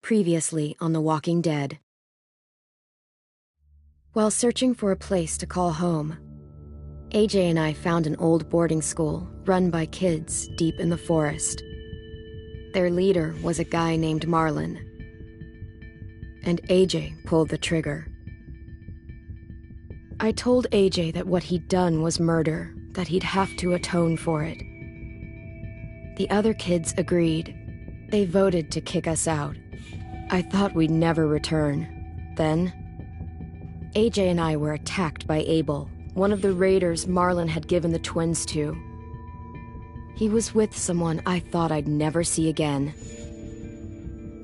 Previously on The Walking Dead. While searching for a place to call home, AJ and I found an old boarding school run by kids deep in the forest. Their leader was a guy named Marlon, and AJ pulled the trigger. I told AJ that what he'd done was murder, that he'd have to atone for it. The other kids agreed. They voted to kick us out. I thought we'd never return. Then, AJ and I were attacked by Abel, one of the raiders Marlon had given the twins to. He was with someone I thought I'd never see again.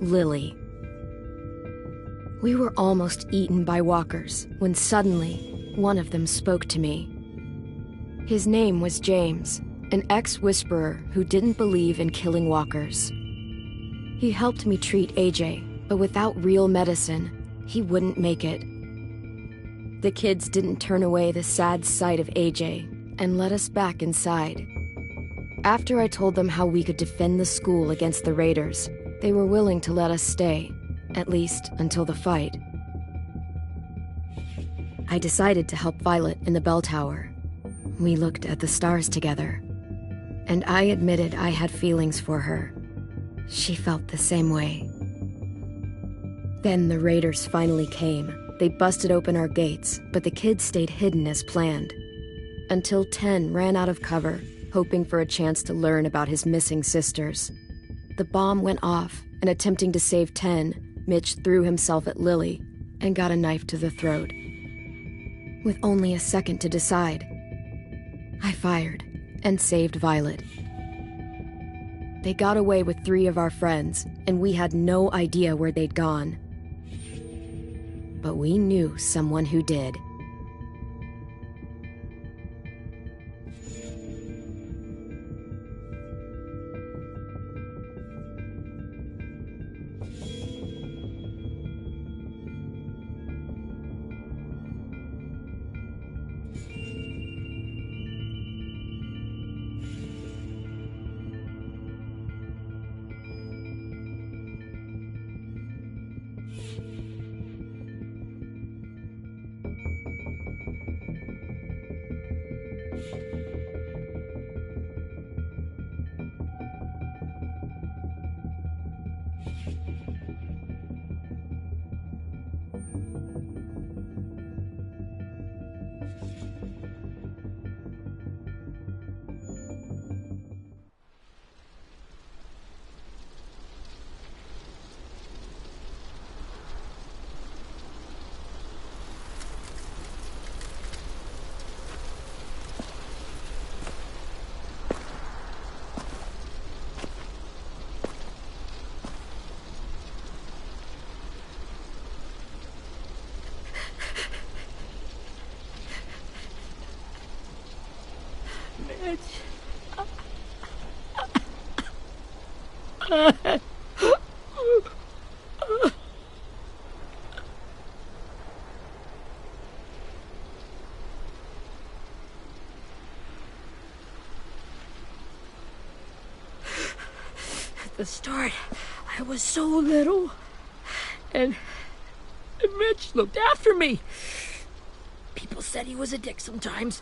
Lily. We were almost eaten by walkers when suddenly one of them spoke to me. His name was James, an ex-whisperer who didn't believe in killing walkers. He helped me treat AJ, but without real medicine, he wouldn't make it. The kids didn't turn away the sad sight of AJ and let us back inside. After I told them how we could defend the school against the raiders, they were willing to let us stay, at least until the fight. I decided to help Violet in the bell tower. We looked at the stars together, and I admitted I had feelings for her. She felt the same way. Then the raiders finally came. They busted open our gates, but the kids stayed hidden as planned. Until 10 ran out of cover, hoping for a chance to learn about his missing sisters. The bomb went off, and attempting to save 10, Mitch threw himself at Lily and got a knife to the throat. With only a second to decide, I fired and saved Violet. They got away with 3 of our friends, and we had no idea where they'd gone. But we knew someone who did. At the start, I was so little, and Mitch looked after me. People said he was a dick sometimes,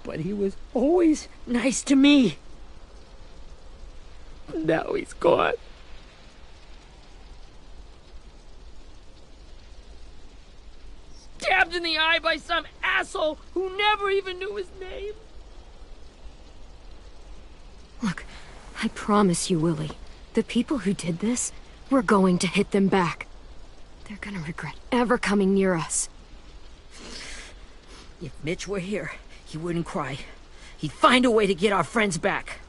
but he was always nice to me. Now he's gone. Stabbed in the eye by some asshole who never even knew his name. Look, I promise you, Willie, the people who did this, we're going to hit them back. They're gonna regret ever coming near us. If Mitch were here, he wouldn't cry. He'd find a way to get our friends back.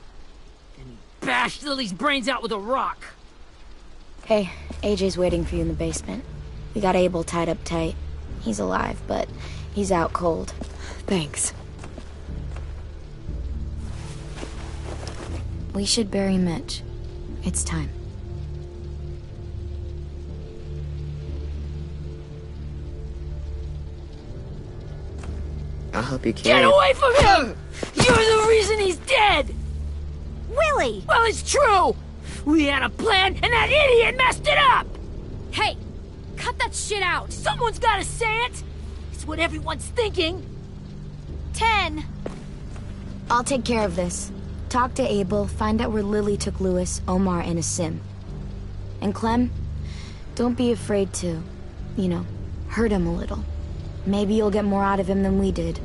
And he'd bash Lily's brains out with a rock. Hey, AJ's waiting for you in the basement. We got Abel tied up tight. He's alive, but he's out cold. Thanks. We should bury Mitch. It's time. I'll help you carry Get away from him! You're the reason he's dead! Willie! Well, it's true! We had a plan, and that idiot messed it up! Hey! Cut that shit out! Someone's gotta say it! It's what everyone's thinking! 10. I'll take care of this. Talk to Abel, find out where Lily took Lewis, Omar, and Asim. And Clem, don't be afraid to, hurt him a little. Maybe you'll get more out of him than we did.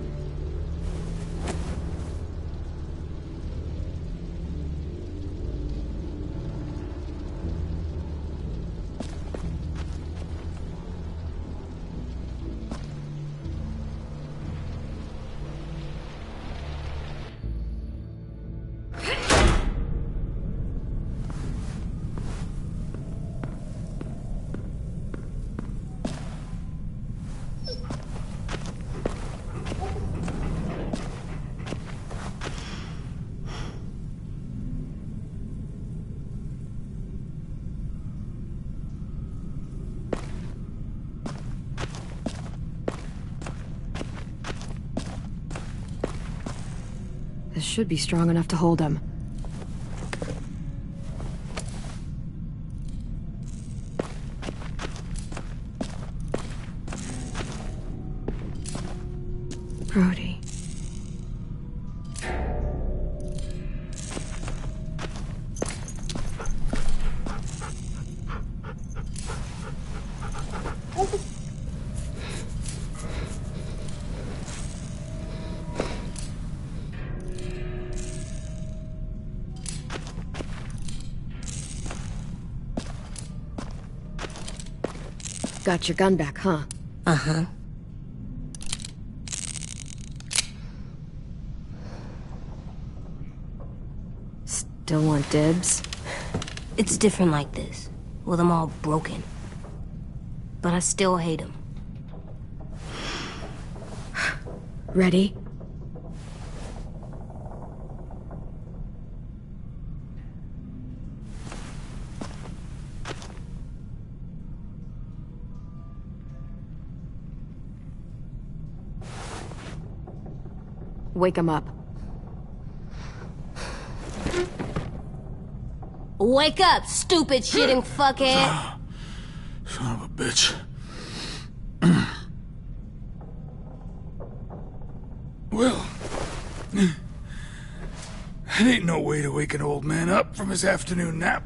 This should be strong enough to hold him. Brody. Got your gun back, huh? Uh-huh. Still want dibs? It's different like this, with them all broken. But I still hate them. Ready? Wake him up. Wake up, stupid shitting fuckhead! Son of a bitch. Well, it ain't no way to wake an old man up from his afternoon nap.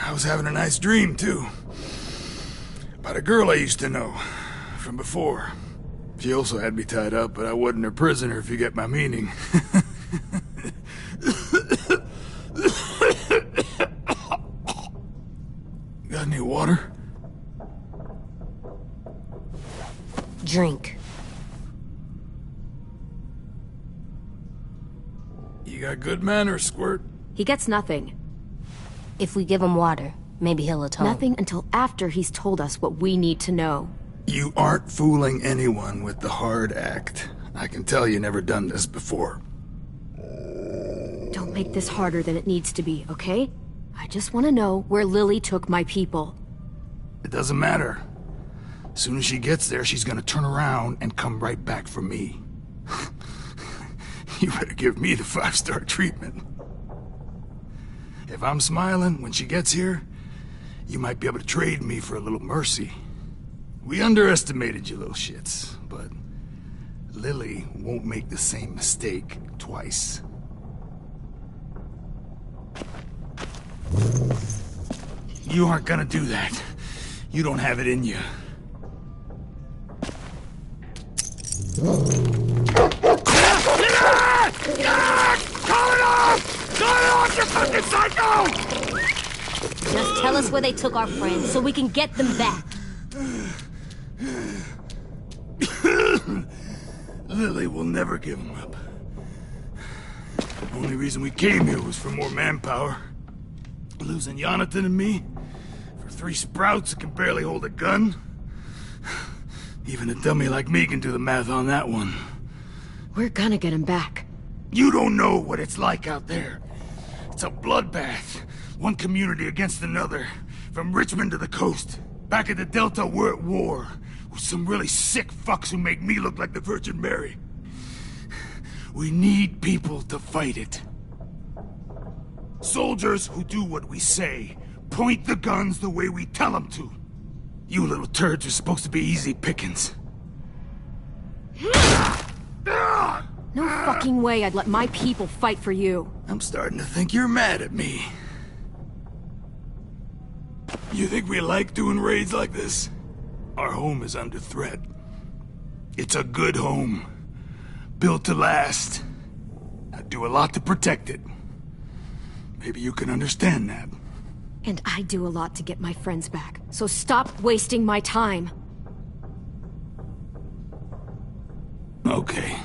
I was having a nice dream, too. About a girl I used to know from before. She also had me tied up, but I wasn't her prisoner, if you get my meaning. Got any water? Drink. You got good manners, Squirt. He gets nothing. If we give him water, maybe he'll atone. Nothing until after he's told us what we need to know. You aren't fooling anyone with the hard act. I can tell you never done this before. Don't make this harder than it needs to be, okay? I just want to know where Lily took my people. It doesn't matter. As soon as she gets there, she's gonna turn around and come right back for me. You better give me the 5-star treatment. If I'm smiling when she gets here, you might be able to trade me for a little mercy. We underestimated you little shits, but Lily won't make the same mistake twice. You aren't gonna do that. You don't have it in you. Call it off! Call it off, you fucking psycho! Just tell us where they took our friends so we can get them back. Lily will never give him up. The only reason we came here was for more manpower. Losing Jonathan and me for 3 sprouts that can barely hold a gun. Even a dummy like me can do the math on that one. We're gonna get him back. You don't know what it's like out there. It's a bloodbath. One community against another. From Richmond to the coast. Back at the Delta, we're at war. With some really sick fucks who make me look like the Virgin Mary. We need people to fight it. Soldiers who do what we say. point the guns the way we tell them to. You little turds are supposed to be easy pickings. No fucking way I'd let my people fight for you. I'm starting to think you're mad at me. You think we like doing raids like this? Our home is under threat. It's a good home. Built to last. I do a lot to protect it. Maybe you can understand that. And I do a lot to get my friends back, so stop wasting my time. Okay.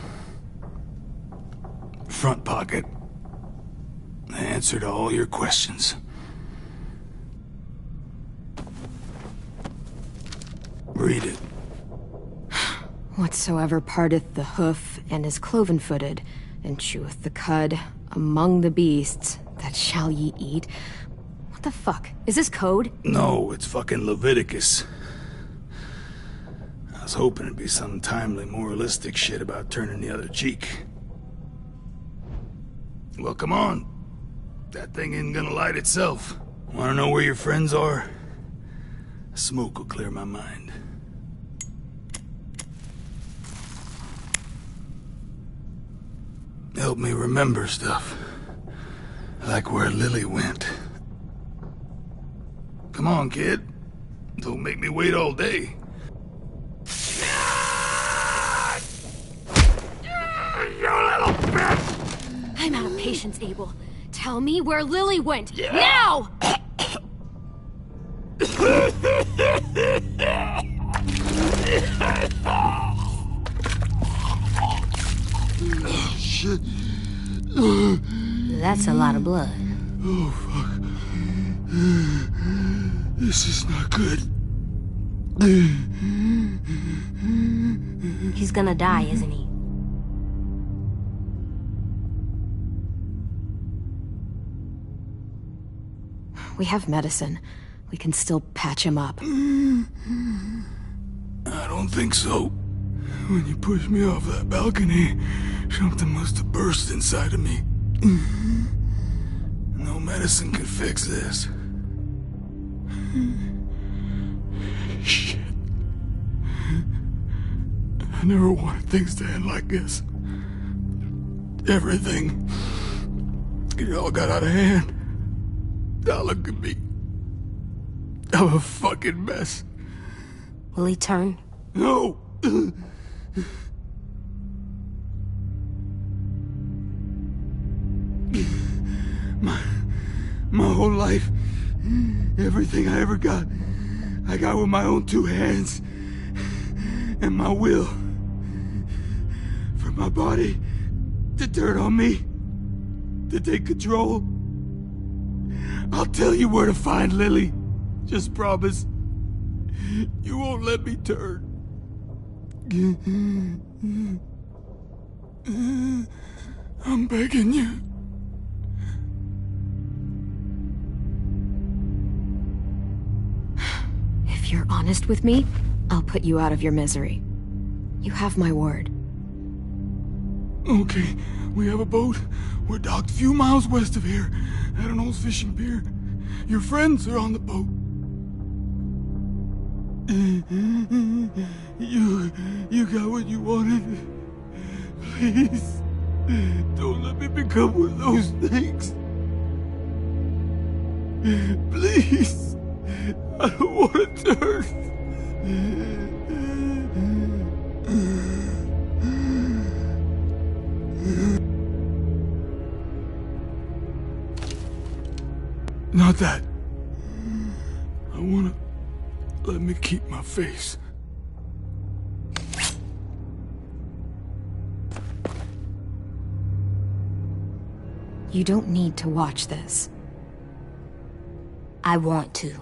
Front pocket. The answer to all your questions. Read it. Whatsoever parteth the hoof, and is cloven-footed, and cheweth the cud, among the beasts, that shall ye eat. What the fuck? Is this code? No, it's fucking Leviticus. I was hoping it'd be some timely, moralistic shit about turning the other cheek. Well, come on. That thing ain't gonna light itself. Wanna know where your friends are? Smoke will clear my mind. Help me remember stuff. Like where Lily went. Come on, kid. Don't make me wait all day. You little bitch! I'm out of patience, Abel. Tell me where Lily went. Now! Shit. That's a lot of blood. Oh, fuck. This is not good. He's gonna die, isn't he? We have medicine. We can still patch him up. I don't think so. When you pushed me off that balcony, something must have burst inside of me. No medicine can fix this. Shit. I never wanted things to end like this. Everything. It all got out of hand. Now look at me. I'm a fucking mess. Will he turn? No! My whole life, everything I ever got, I got with my own two hands. And my will. For my body to turn on me, to take control. I'll tell you where to find Lily. Just promise. You won't let me turn. I'm begging you. If you're honest with me, I'll put you out of your misery. You have my word. Okay, we have a boat. We're docked a few miles west of here, at an old fishing pier. Your friends are on the boat. You got what you wanted. Please, don't let me become one of those things. Please, I don't want to turn. Not that. I wanna let me keep my face. You don't need to watch this. I want to.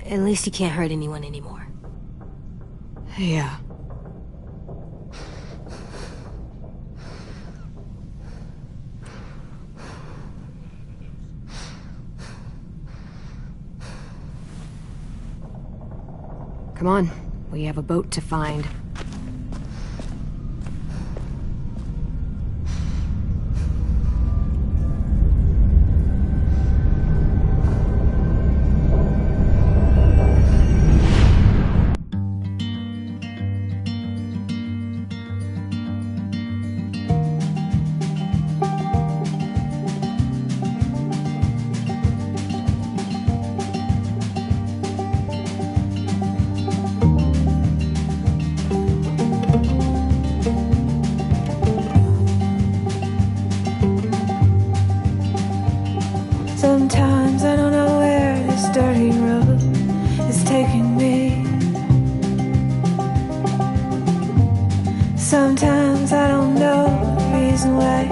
At least he can't hurt anyone anymore. Yeah. Come on, we have a boat to find. Sometimes I don't know where this dirty road is taking me. Sometimes I don't know the reason why,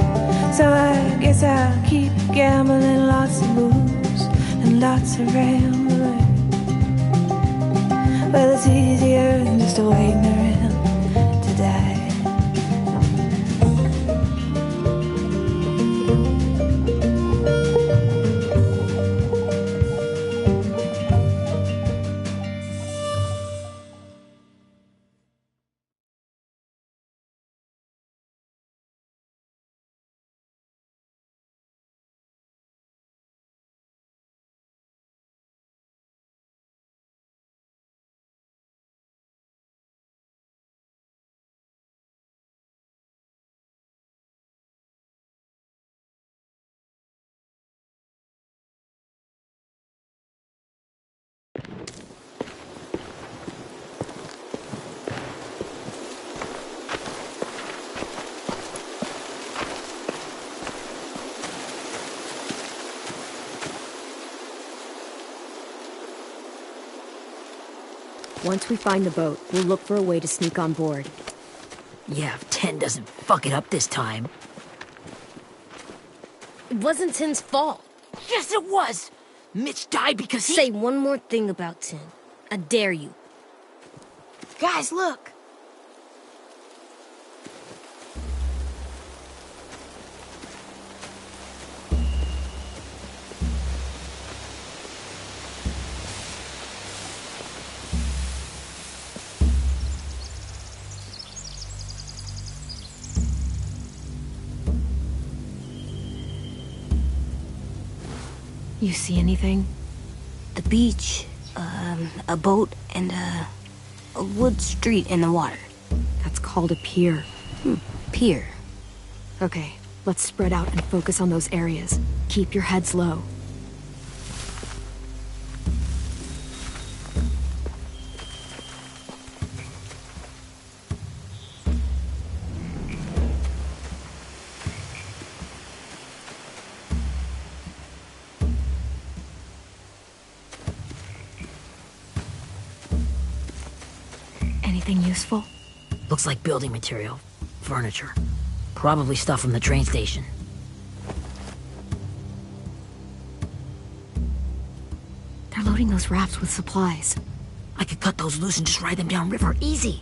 so I guess I'll keep gambling, lots of moves and lots of rambling. Well, it's easier than just waiting around to die. Once we find the boat, we'll look for a way to sneak on board. Yeah, if 10 doesn't fuck it up this time. It wasn't Tin's fault. Yes, it was! Mitch died because he— Say one more thing about Tin. I dare you. Guys, look! You see anything? The beach, a boat, and a wood street in the water. That's called a pier. Pier. Okay, let's spread out and focus on those areas. Keep your heads low. Anything useful? Looks like building material. Furniture. Probably stuff from the train station. They're loading those rafts with supplies. I could cut those loose and just ride them downriver. Easy.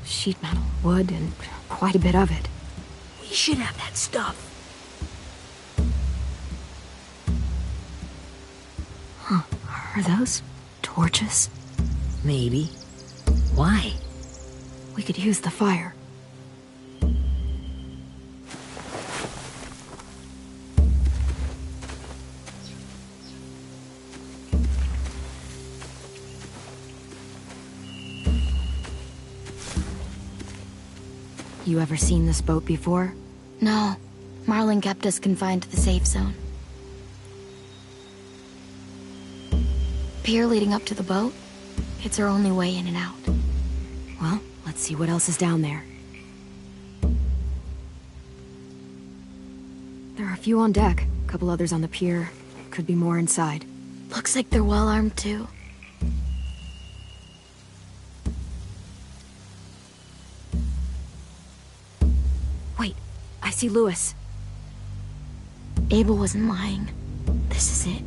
Sheet metal, wood, and quite a bit of it. We should have that stuff. Huh. Are those torches? Maybe. Why? We could use the fire. You ever seen this boat before? No. Marlin kept us confined to the safe zone. Pier leading up to the boat? It's our only way in and out. Well, let's see what else is down there. There are a few on deck, a couple others on the pier. Could be more inside. Looks like they're well armed too. Wait, I see Lewis. Abel wasn't lying. This is it.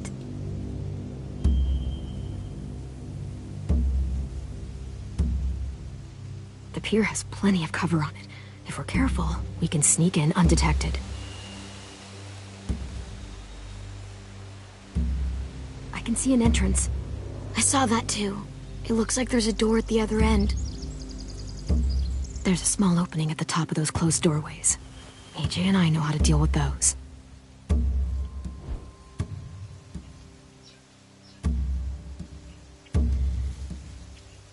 The pier has plenty of cover on it. If we're careful, we can sneak in undetected. can see an entrance. I saw that too. It looks like there's a door at the other end. There's a small opening at the top of those closed doorways. AJ and I know how to deal with those.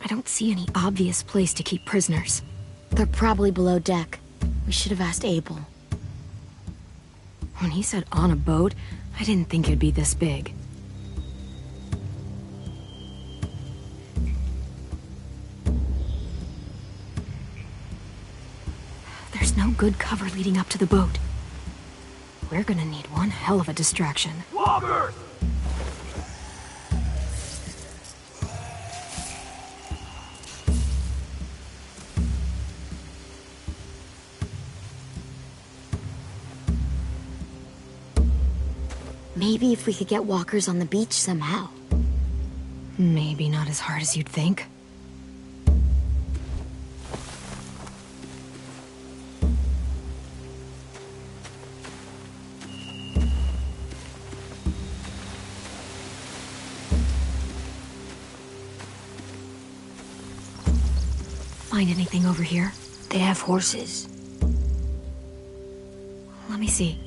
I don't see any obvious place to keep prisoners. They're probably below deck. We should have asked Abel. When he said on a boat, I didn't think it'd be this big. There's no good cover leading up to the boat. We're gonna need one hell of a distraction. Walkers! Maybe if we could get walkers on the beach somehow. Maybe not as hard as you'd think. Find anything over here? They have horses. Let me see.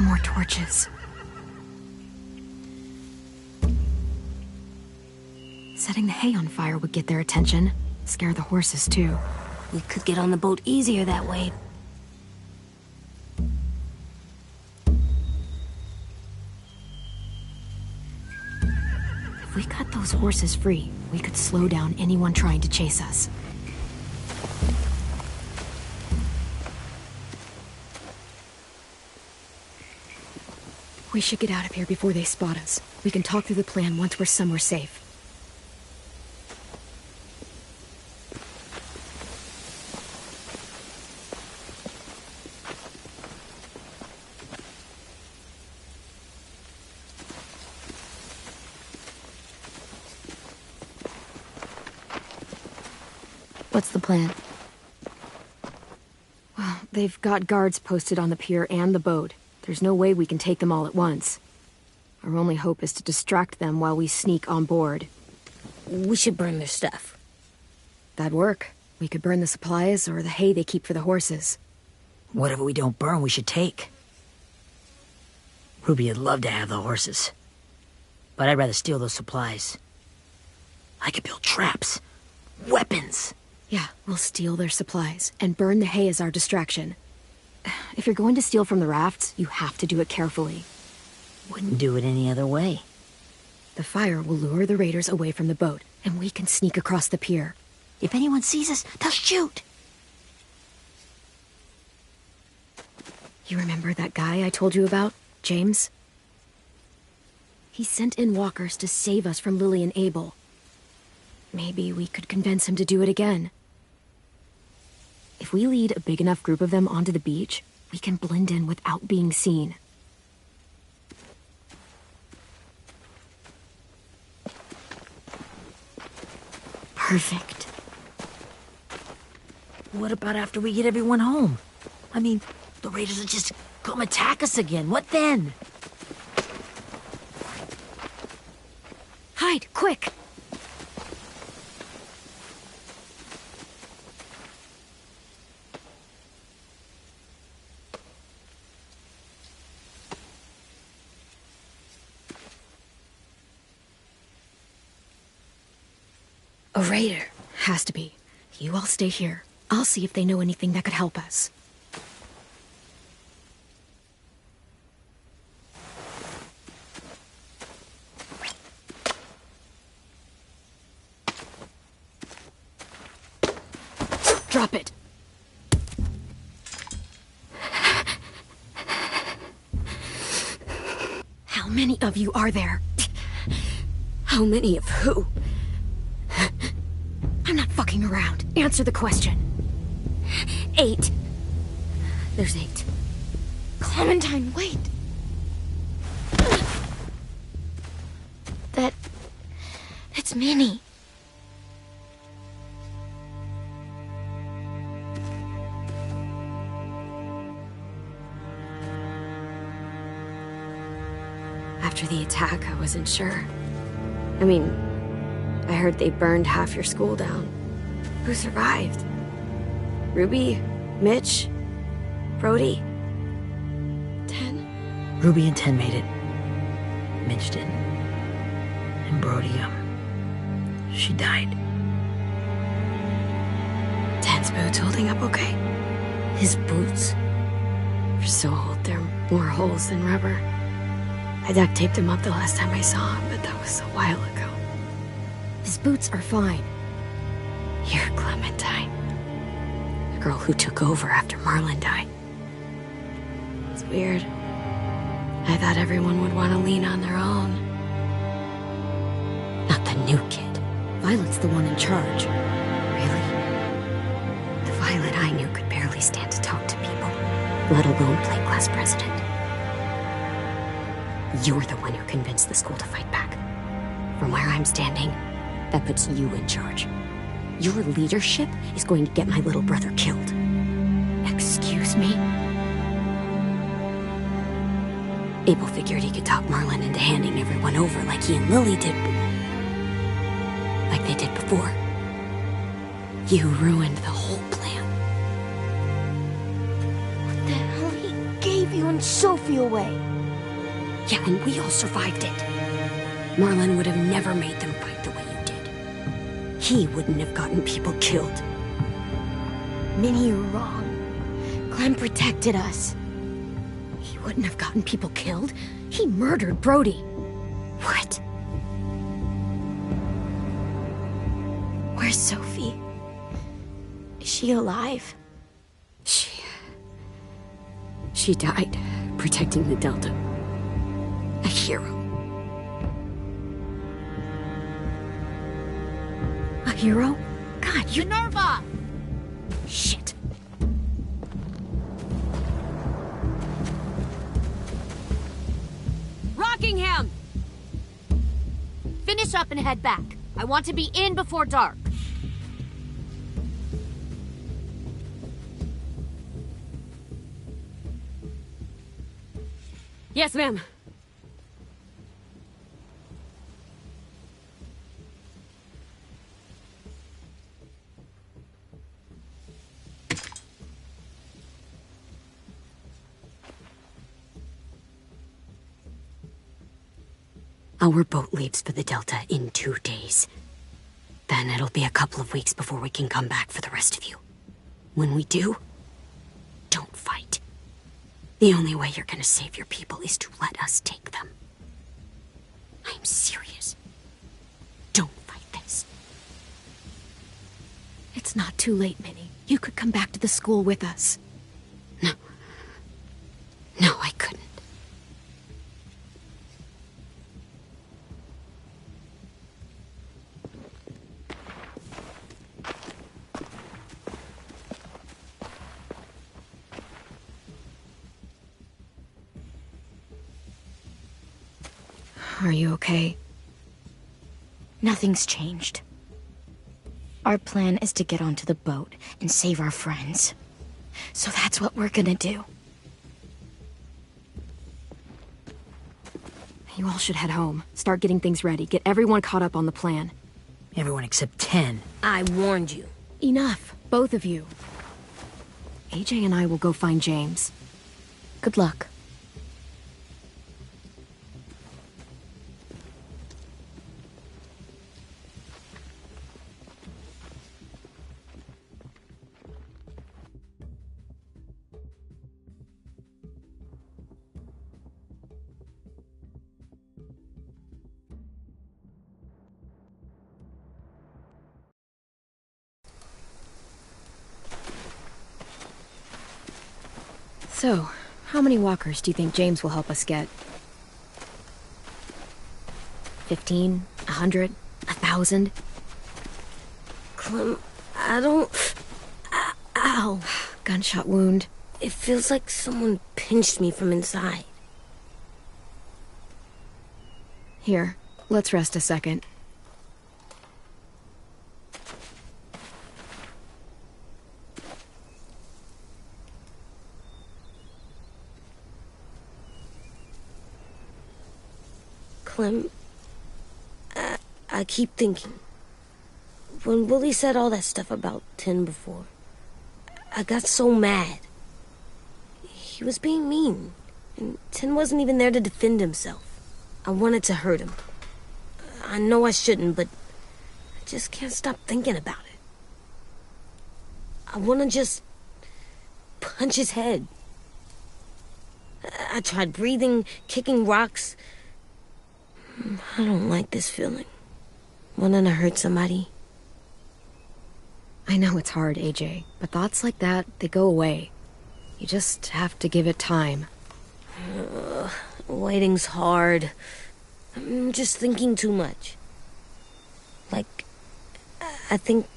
More torches. Setting the hay on fire would get their attention. Scare the horses, too. We could get on the boat easier that way. If we cut those horses free, we could slow down anyone trying to chase us. We should get out of here before they spot us. We can talk through the plan once we're somewhere safe. What's the plan? Well, they've got guards posted on the pier and the boat. There's no way we can take them all at once. Our only hope is to distract them while we sneak on board. We should burn their stuff. That'd work. We could burn the supplies or the hay they keep for the horses. Whatever we don't burn, we should take. Ruby'd love to have the horses. But I'd rather steal those supplies. I could build traps. Weapons. Yeah, we'll steal their supplies and burn the hay as our distraction. If you're going to steal from the rafts, you have to do it carefully. Wouldn't do it any other way. The fire will lure the raiders away from the boat, and we can sneak across the pier. If anyone sees us, they'll shoot. You remember that guy I told you about, James? He sent in walkers to save us from Lily and Abel. Maybe we could convince him to do it again. If we lead a big enough group of them onto the beach, we can blend in without being seen. Perfect. What about after we get everyone home? I mean, the raiders will just come attack us again. What then? Hide, quick! A raider. Has to be. You all stay here. I'll see if they know anything that could help us. Drop it. How many of you are there? How many of who? I'm not fucking around. Answer the question. 8. There's 8. Clementine, wait. That's Minnie. After the attack, I wasn't sure. I mean, I heard they burned half your school down. Who survived? Ruby? Mitch? Brody? 10? Ruby and 10 made it. Mitch didn't. And Brody, she died. 10's boots holding up okay? His boots? They're so old, there are more holes than rubber. I duct taped him up the last time I saw him, but that was a while ago. His boots are fine. You're Clementine. The girl who took over after Marlon died. It's weird. I thought everyone would want to lean on their own. Not the new kid. Violet's the one in charge. Really? The Violet I knew could barely stand to talk to people, Let alone play class president. You're the one who convinced the school to fight back. From where I'm standing, that puts you in charge. Your leadership is going to get my little brother killed. Excuse me? Abel figured he could talk Marlon into handing everyone over like he and Lily did. Like they did before. You ruined the whole plan. What the hell? He gave you and Sophie away. Yeah, and we all survived it. Marlon would have never made them fight the way you did. He wouldn't have gotten people killed. Minnie, you're wrong. Clem protected us. He wouldn't have gotten people killed. He murdered Brody. What? Where's Sophie? Is she alive? She died protecting the Delta. A hero. A hero? God, you... Minerva! Shit. Rockingham! Finish up and head back. I want to be in before dark. Yes, ma'am. Our boat leaves for the Delta in 2 days. Then it'll be a couple of weeks before we can come back for the rest of you. When we do, don't fight. The only way you're gonna save your people is to let us take them. I'm serious. Don't fight this. It's not too late, Minnie. You could come back to the school with us. No. No, I couldn't. Are you okay? Nothing's changed. Our plan is to get onto the boat and save our friends. So that's what we're gonna do. You all should head home. Start getting things ready. Get everyone caught up on the plan. Everyone except 10. I warned you. Enough, both of you. AJ and I will go find James. Good luck. So, how many walkers do you think James will help us get? 15? 100? 1,000? Clem, I don't... Ow. Gunshot wound. It feels like someone pinched me from inside. Here, let's rest a second. Clem, I keep thinking. When Willie said all that stuff about Tin before, I got so mad. He was being mean, and Tin wasn't even there to defend himself. I wanted to hurt him. I know I shouldn't, but I just can't stop thinking about it. I want to just punch his head. I tried breathing, kicking rocks. I don't like this feeling. Wanting to hurt somebody. I know it's hard, AJ, but thoughts like that, they go away. You just have to give it time. Waiting's hard. I'm just thinking too much. Like, I think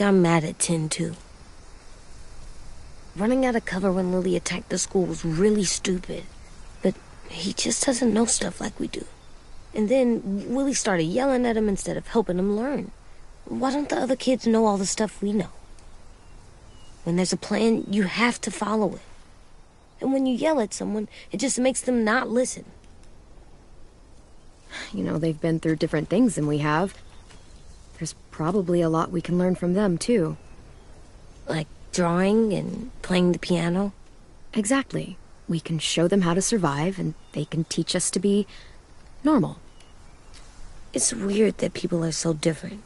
I'm mad at Tin, too. Running out of cover when Lily attacked the school was really stupid. But he just doesn't know stuff like we do. And then Willie started yelling at him instead of helping him learn. Why don't the other kids know all the stuff we know? When there's a plan, you have to follow it. And when you yell at someone, it just makes them not listen. You know, they've been through different things than we have. There's probably a lot we can learn from them, too. Like drawing and playing the piano? Exactly. We can show them how to survive, and they can teach us to be normal. It's weird that people are so different.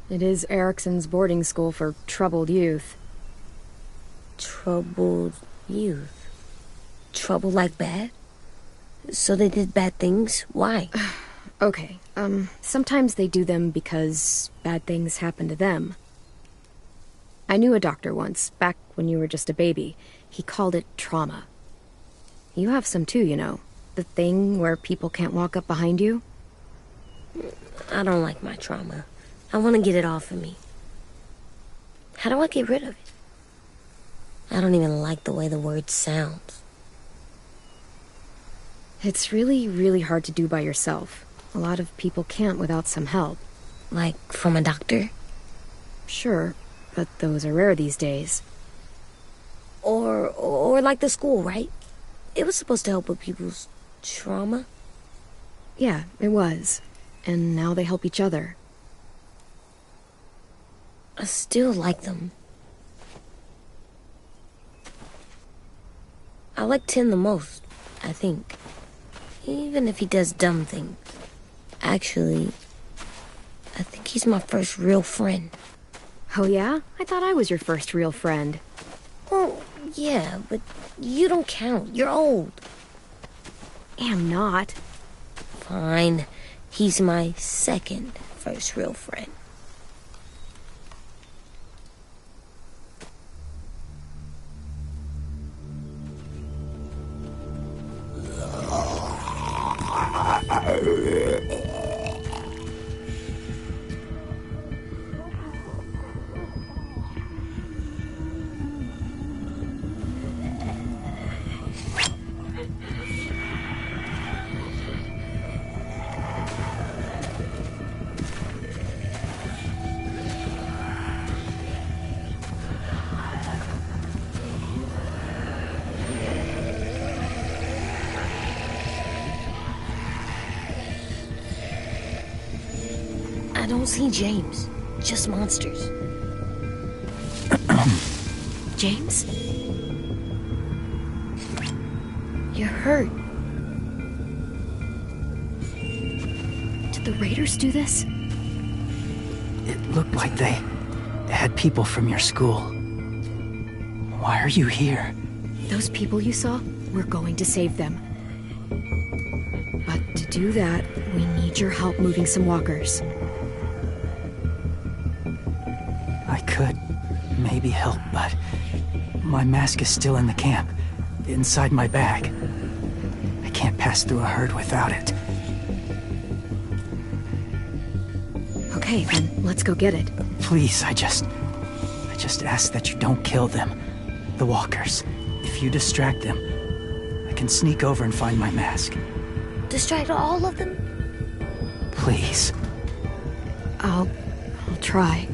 It is Erickson's boarding school for troubled youth. Troubled youth? Trouble like bad? So they did bad things? Why? Okay, sometimes they do them because bad things happen to them. I knew a doctor once, back when you were just a baby. He called it trauma. You have some too, you know. The thing where people can't walk up behind you. I don't like my trauma. I want to get it off of me. How do I get rid of it? I don't even like the way the word sounds. It's really, really hard to do by yourself. A lot of people can't without some help. Like from a doctor? Sure, but those are rare these days. Or like the school, right? It was supposed to help with people's trauma. Yeah, it was. And now they help each other. I still like them. I like Tin the most, I think. Even if he does dumb things. Actually, I think he's my first real friend. Oh yeah? I thought I was your first real friend. Well, yeah, but you don't count. You're old. Am not. Fine. He's my second first real friend. I don't see James. Just monsters. James? You're hurt. Did the raiders do this? It looked like they had people from your school. Why are you here? Those people you saw, we're going to save them. But to do that, we need your help moving some walkers. I could maybe help, but my mask is still in the camp, inside my bag. I can't pass through a herd without it. Okay, then let's go get it. Please, I just ask that you don't kill them. The walkers. If you distract them, I can sneak over and find my mask. Distract all of them? Please. I'll try.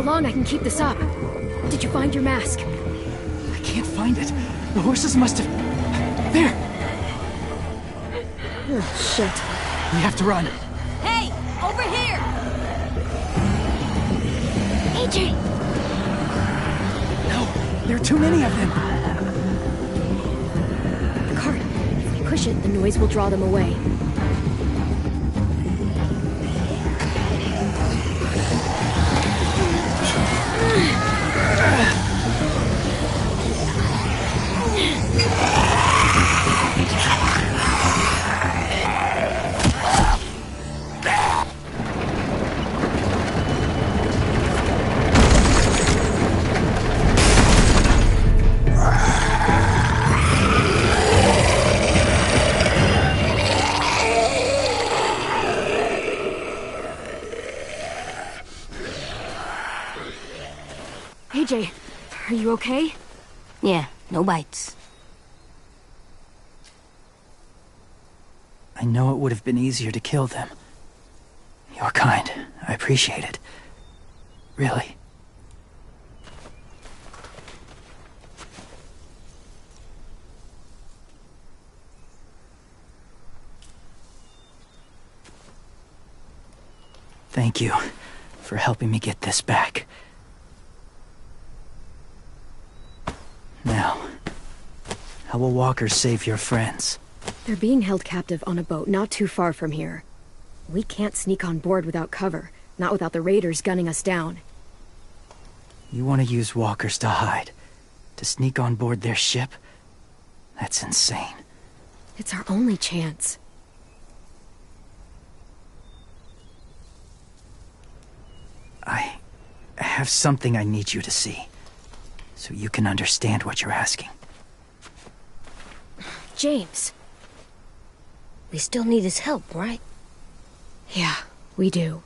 how long I can keep this up. Did you find your mask? I can't find it. The horses must have... There! Oh, shit. We have to run. Hey, over here! AJ! No, there are too many of them. The cart. If we push it, the noise will draw them away. AJ, are you okay? Yeah, no bites. I know it would have been easier to kill them. You're kind. I appreciate it. Really. Thank you for helping me get this back. Now, how will walkers save your friends? They're being held captive on a boat not too far from here. We can't sneak on board without cover, not without the raiders gunning us down. You want to use walkers to hide? To sneak on board their ship? That's insane. It's our only chance. I have something I need you to see, so you can understand what you're asking. James. We still need his help, right? Yeah, we do.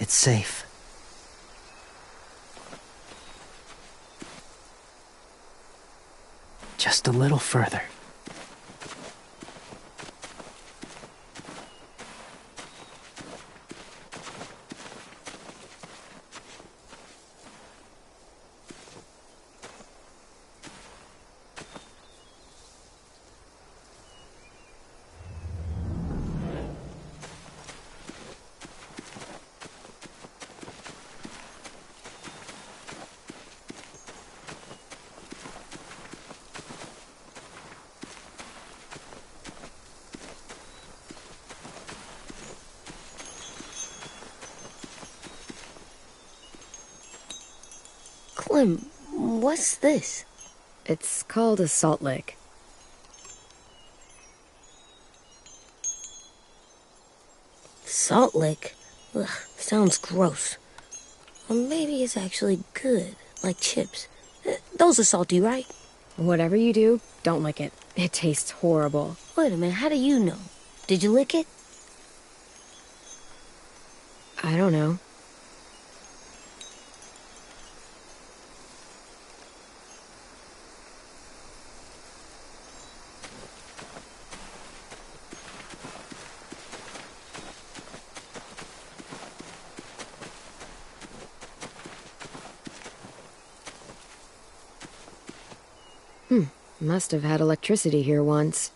It's safe. Just a little further. Clem, what's this? It's called a salt lick. Salt lick? Ugh, sounds gross. Or maybe it's actually good, like chips. Those are salty, right? Whatever you do, don't lick it. It tastes horrible. Wait a minute, how do you know? Did you lick it? I don't know. Must have had electricity here once.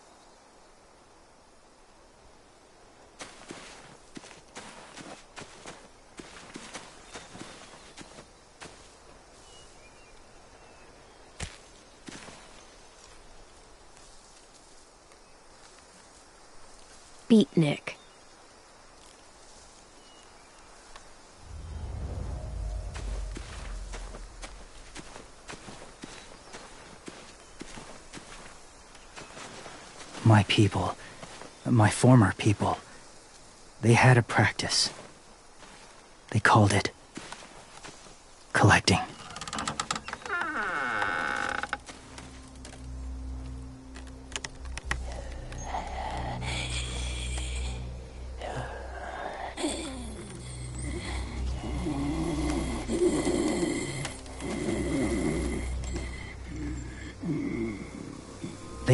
Beatnik. My people, my former people, they had a practice. They called it collecting.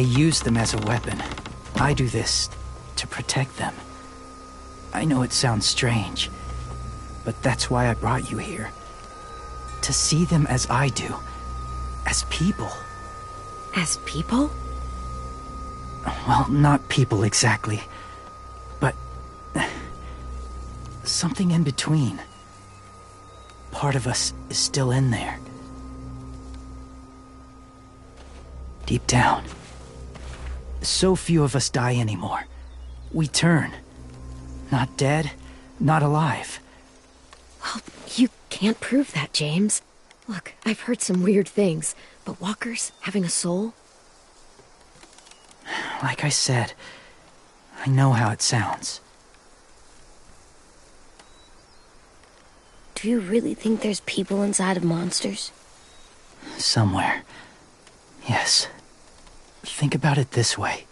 They use them as a weapon. I do this to protect them. I know it sounds strange, but that's why I brought you here. To see them as I do. As people. As people? Well, not people exactly, but something in between. Part of us is still in there. Deep down. So few of us die anymore. We turn. Not dead, not alive. Well, you can't prove that, James. Look, I've heard some weird things, but walkers having a soul? Like I said, I know how it sounds. Do you really think there's people inside of monsters? Somewhere. Yes. Think about it this way.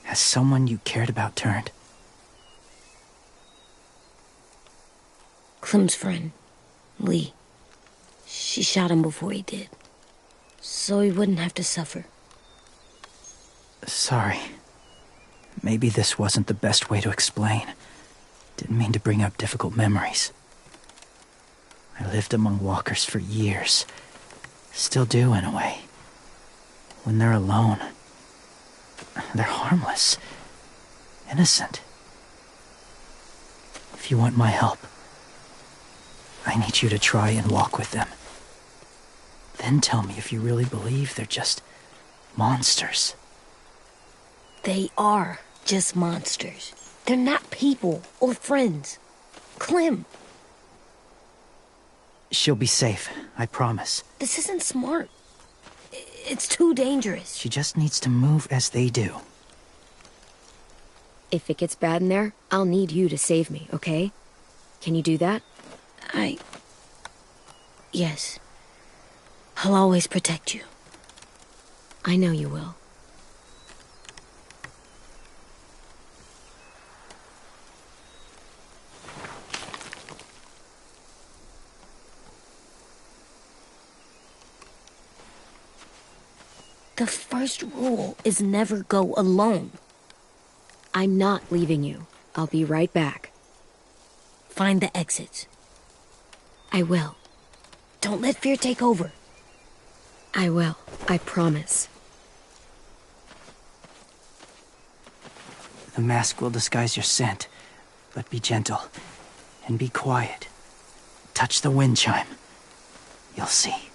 Has someone you cared about turned? Clem's friend, Lee. She shot him before he did. So he wouldn't have to suffer. Sorry. Maybe this wasn't the best way to explain. Didn't mean to bring up difficult memories. I lived among walkers for years. Still do, in a way. When they're alone, they're harmless. Innocent. If you want my help, I need you to try and walk with them. Then tell me if you really believe they're just monsters. They are just monsters. They're not people or friends. Clem, She'll be safe, I promise. this isn't smart. It's too dangerous. She just needs to move as they do. If it gets bad in there, I'll need you to save me, okay? Can you do that? Yes. I'll always protect you. I know you will. The first rule is never go alone. I'm not leaving you. I'll be right back. Find the exits. I will. Don't let fear take over. I will. I promise. The mask will disguise your scent, but be gentle and be quiet. Touch the wind chime. You'll see.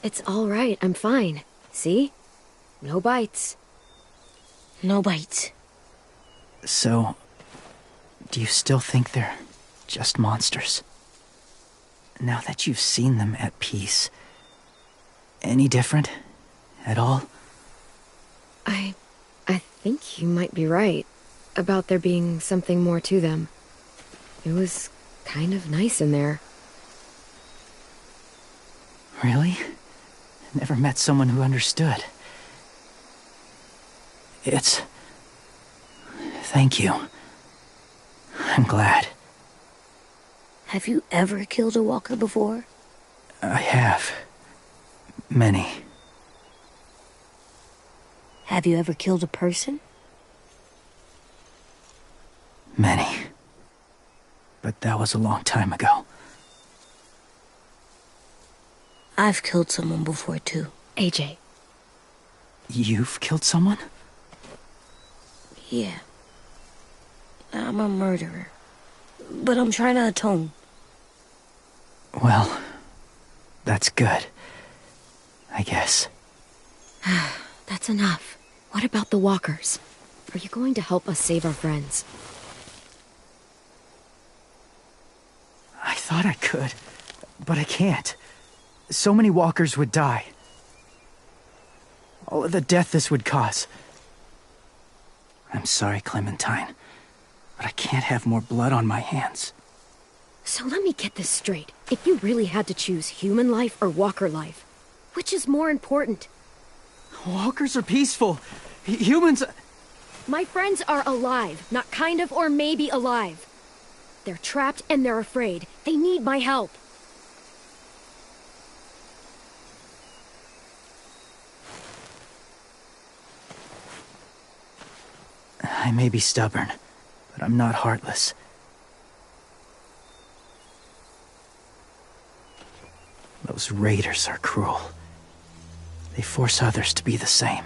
It's all right. I'm fine. See? No bites. No bites. So, do you still think they're just monsters? Now that you've seen them at peace, any different at all? I think you might be right about there being something more to them. It was kind of nice in there. Really? Never met someone who understood. Thank you. I'm glad. Have you ever killed a walker before? I have. Many. Have you ever killed a person? Many. But that was a long time ago. I've killed someone before, too. AJ. You've killed someone? Yeah. I'm a murderer. But I'm trying to atone. Well, that's good. I guess. That's enough. What about the walkers? Are you going to help us save our friends? I thought I could, but I can't. So many walkers would die. All of the death this would cause. I'm sorry, Clementine, but I can't have more blood on my hands. So let me get this straight. If you really had to choose human life or walker life, which is more important? Walkers are peaceful. Humans... My friends are alive, not kind of or maybe alive. They're trapped and they're afraid. They need my help. I may be stubborn, but I'm not heartless. Those raiders are cruel. They force others to be the same.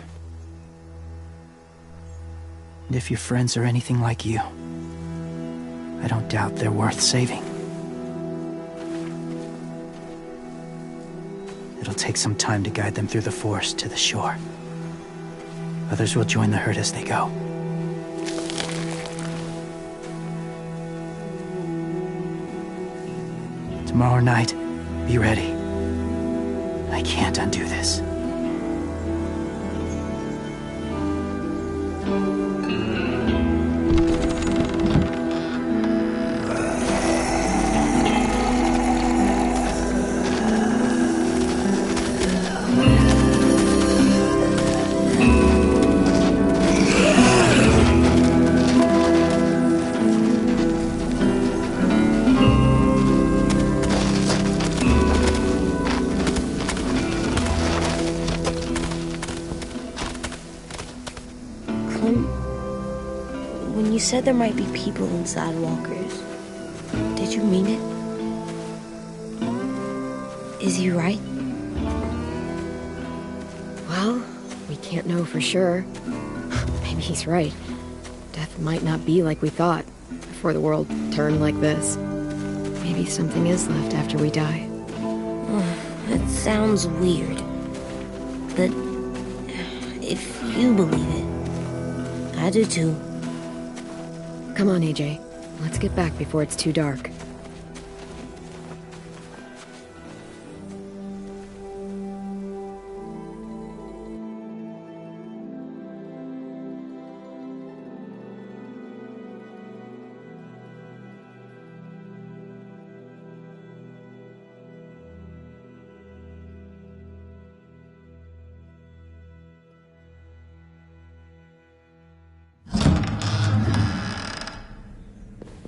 And if your friends are anything like you, I don't doubt they're worth saving. It'll take some time to guide them through the forest to the shore. Others will join the herd as they go. Tomorrow night, be ready. I can't undo this. When you said there might be people inside walkers, did you mean it? Is he right? Well, we can't know for sure. Maybe he's right. Death might not be like we thought before the world turned like this. Maybe something is left after we die. It sounds weird. But if you believe it, I do too. Come on, AJ. Let's get back before it's too dark.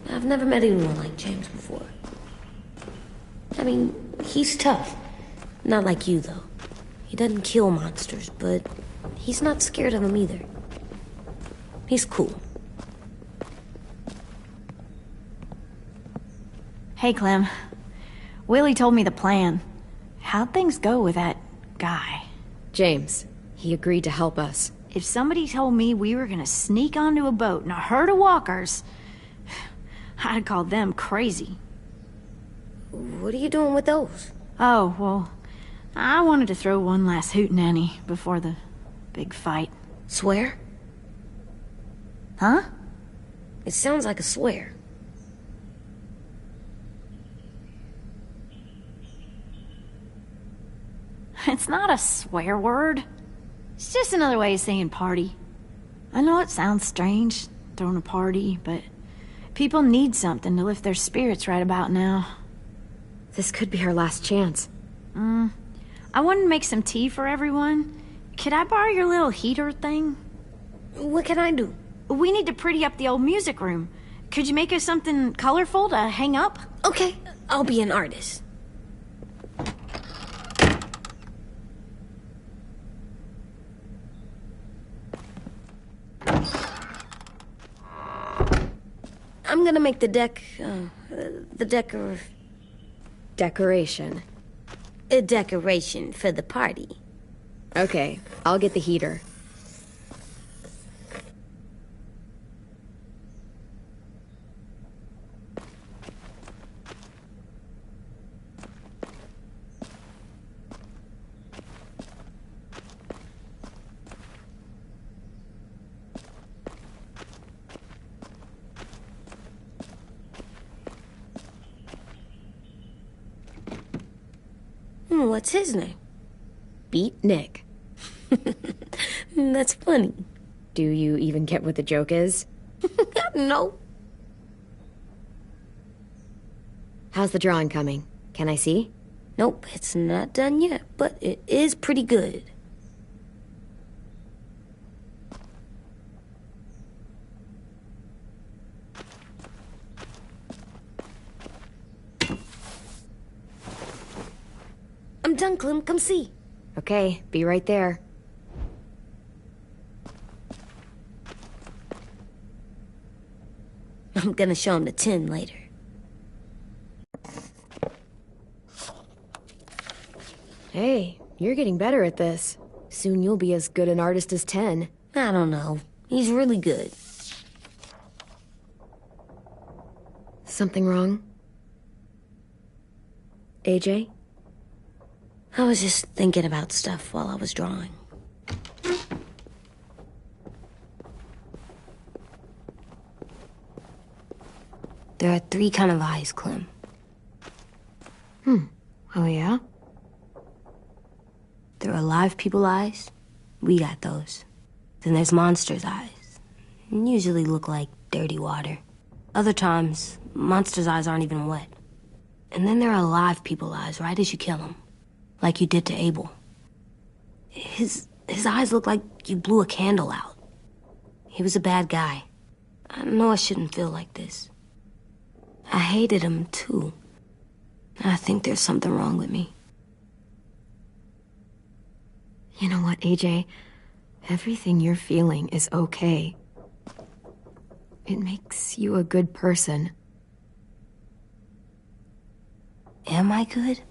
I've never met anyone like James before. I mean, he's tough. Not like you, though. He doesn't kill monsters, but he's not scared of them either. He's cool. Hey, Clem. Willie told me the plan. How'd things go with that guy? James, he agreed to help us. If somebody told me we were gonna sneak onto a boat in a herd of walkers, I'd call them crazy. What are you doing with those? Oh, well, I wanted to throw one last hootenanny before the big fight. Swear? Huh? It sounds like a swear. It's not a swear word. It's just another way of saying party. I know it sounds strange, throwing a party, but people need something to lift their spirits right about now. This could be our last chance. I wanted to make some tea for everyone. Could I borrow your little heater thing? What can I do? We need to pretty up the old music room. Could you make us something colorful to hang up? Okay, I'll be an artist. I'm gonna make the Decoration. a decoration for the party. Okay, I'll get the heater. What's his name? Beat Nick. That's funny. Do you even get what the joke is? No. How's the drawing coming? Can I see? Nope, it's not done yet, but it is pretty good. I'm done, Clem. Come see. Okay, be right there. I'm gonna show him the tin later. Hey, you're getting better at this. Soon you'll be as good an artist as 10. I don't know. He's really good. Something wrong? AJ? I was just thinking about stuff while I was drawing. There are 3 kinds of eyes, Clem. Oh, yeah? There are live people eyes. We got those. Then there's monsters' eyes. Usually look like dirty water. Other times, monsters' eyes aren't even wet. And then there are live people eyes right as you kill them. Like you did to Abel. His eyes look like you blew a candle out. He was a bad guy. I know I shouldn't feel like this. I hated him, too. I think there's something wrong with me. You know what, AJ? Everything you're feeling is okay. It makes you a good person. Am I good?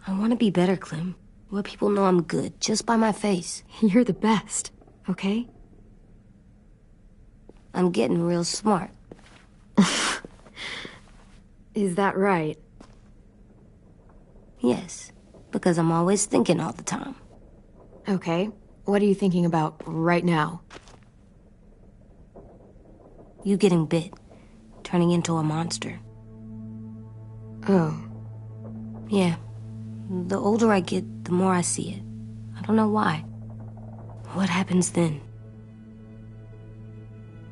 I want to be better, Clem. Let people know I'm good, just by my face. You're the best, okay? I'm getting real smart. Is that right? Yes, because I'm always thinking all the time. Okay, what are you thinking about right now? You getting bit, turning into a monster. Oh. Yeah. The older I get, the more I see it. I don't know why. What happens then?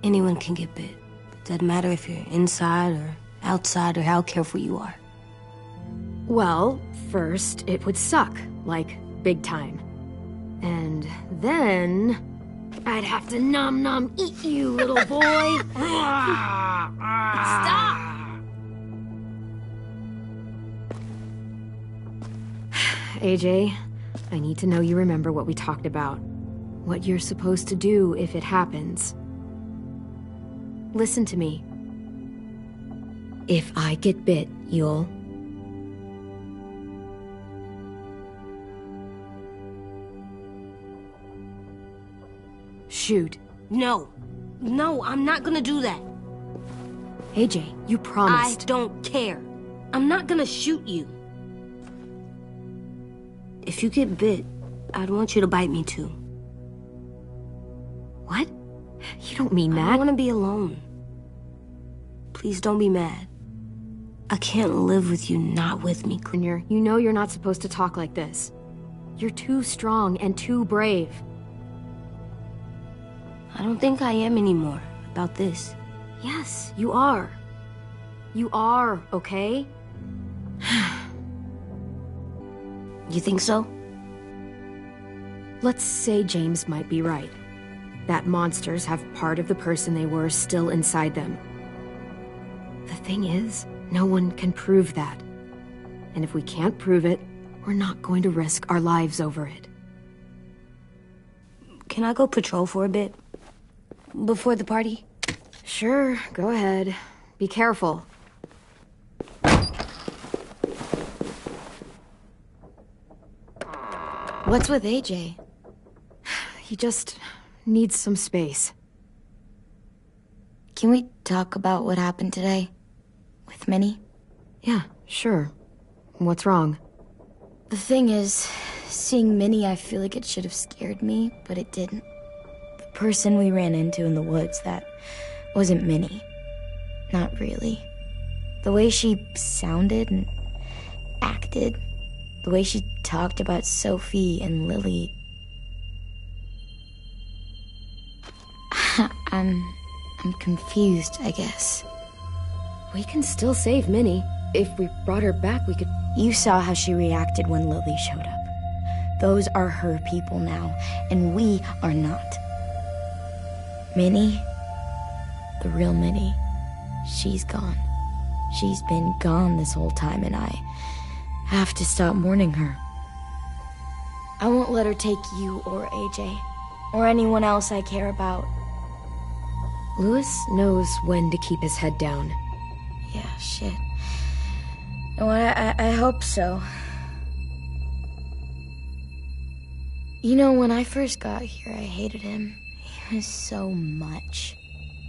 Anyone can get bit. Doesn't matter if you're inside or outside or how careful you are. Well, first, it would suck, like, big time. And then I'd have to nom eat you, little boy. Stop! AJ, I need to know you remember what we talked about. What you're supposed to do if it happens. Listen to me. If I get bit, you'll... shoot. No. No, I'm not gonna do that. AJ, you promised. I don't care. I'm not gonna shoot you. If you get bit, I'd want you to bite me too. What? You don't mean I that. don't want to be alone. Please don't be mad. I can't live with you not with me. Junior, you know you're not supposed to talk like this. You're too strong and too brave. I don't think I am anymore about this. Yes, you are. You are, okay? You think so? Let's say James might be right. That monsters have part of the person they were still inside them. The thing is, no one can prove that. And if we can't prove it, we're not going to risk our lives over it. Can I go patrol for a bit? Before the party? Sure, go ahead. Be careful. What's with AJ? He just needs some space. Can we talk about what happened today? With Minnie? Yeah, sure. What's wrong? The thing is, seeing Minnie, I feel like it should have scared me, but it didn't. The person we ran into in the woods, that wasn't Minnie. Not really. The way she sounded and acted, the way she talked about Sophie and Lily. I'm confused, I guess. We can still save Minnie. If we brought her back, we could... You saw how she reacted when Lily showed up. Those are her people now, and we are not. Minnie, the real Minnie, she's gone. She's been gone this whole time, and I have to stop mourning her. I won't let her take you or AJ, or anyone else I care about. Louis knows when to keep his head down. Yeah, shit. No, I hope so. You know, when I first got here, I hated him. He was so much.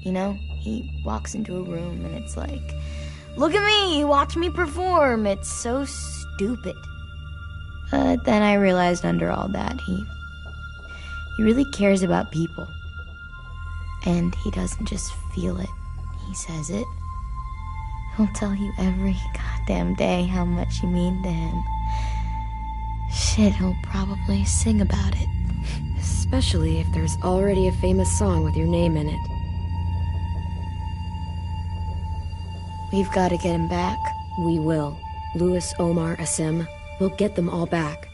You know, he walks into a room and it's like, look at me, watch me perform. It's so stupid. But then I realized under all that, he really cares about people. And he doesn't just feel it, he says it. He'll tell you every goddamn day how much you mean to him. Shit, he'll probably sing about it. Especially if there's already a famous song with your name in it. We've got to get him back. We will. Louis, Omar, Asim. We'll get them all back.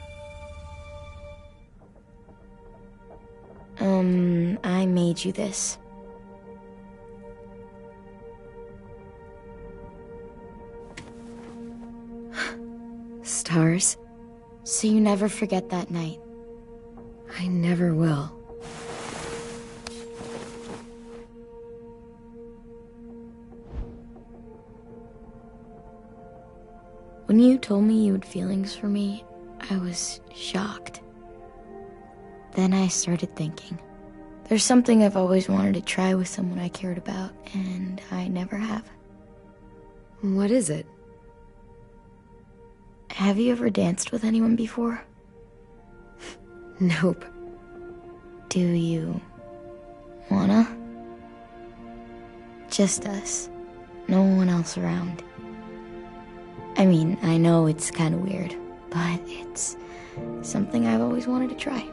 I made you this. Stars? So you never forget that night. I never will. When you told me you had feelings for me, I was shocked. Then I started thinking. There's something I've always wanted to try with someone I cared about, and I never have. What is it? Have you ever danced with anyone before? Nope. Do you wanna? Just us. No one else around. I mean, I know it's kind of weird, but it's something I've always wanted to try.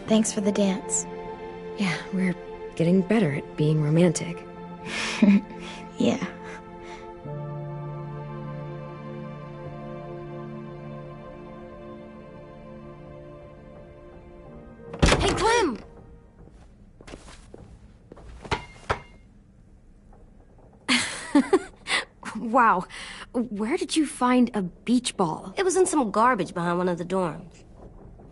Thanks for the dance. Yeah, we're getting better at being romantic. Yeah. Hey, Clem! Wow. Where did you find a beach ball? It was in some garbage behind one of the dorms.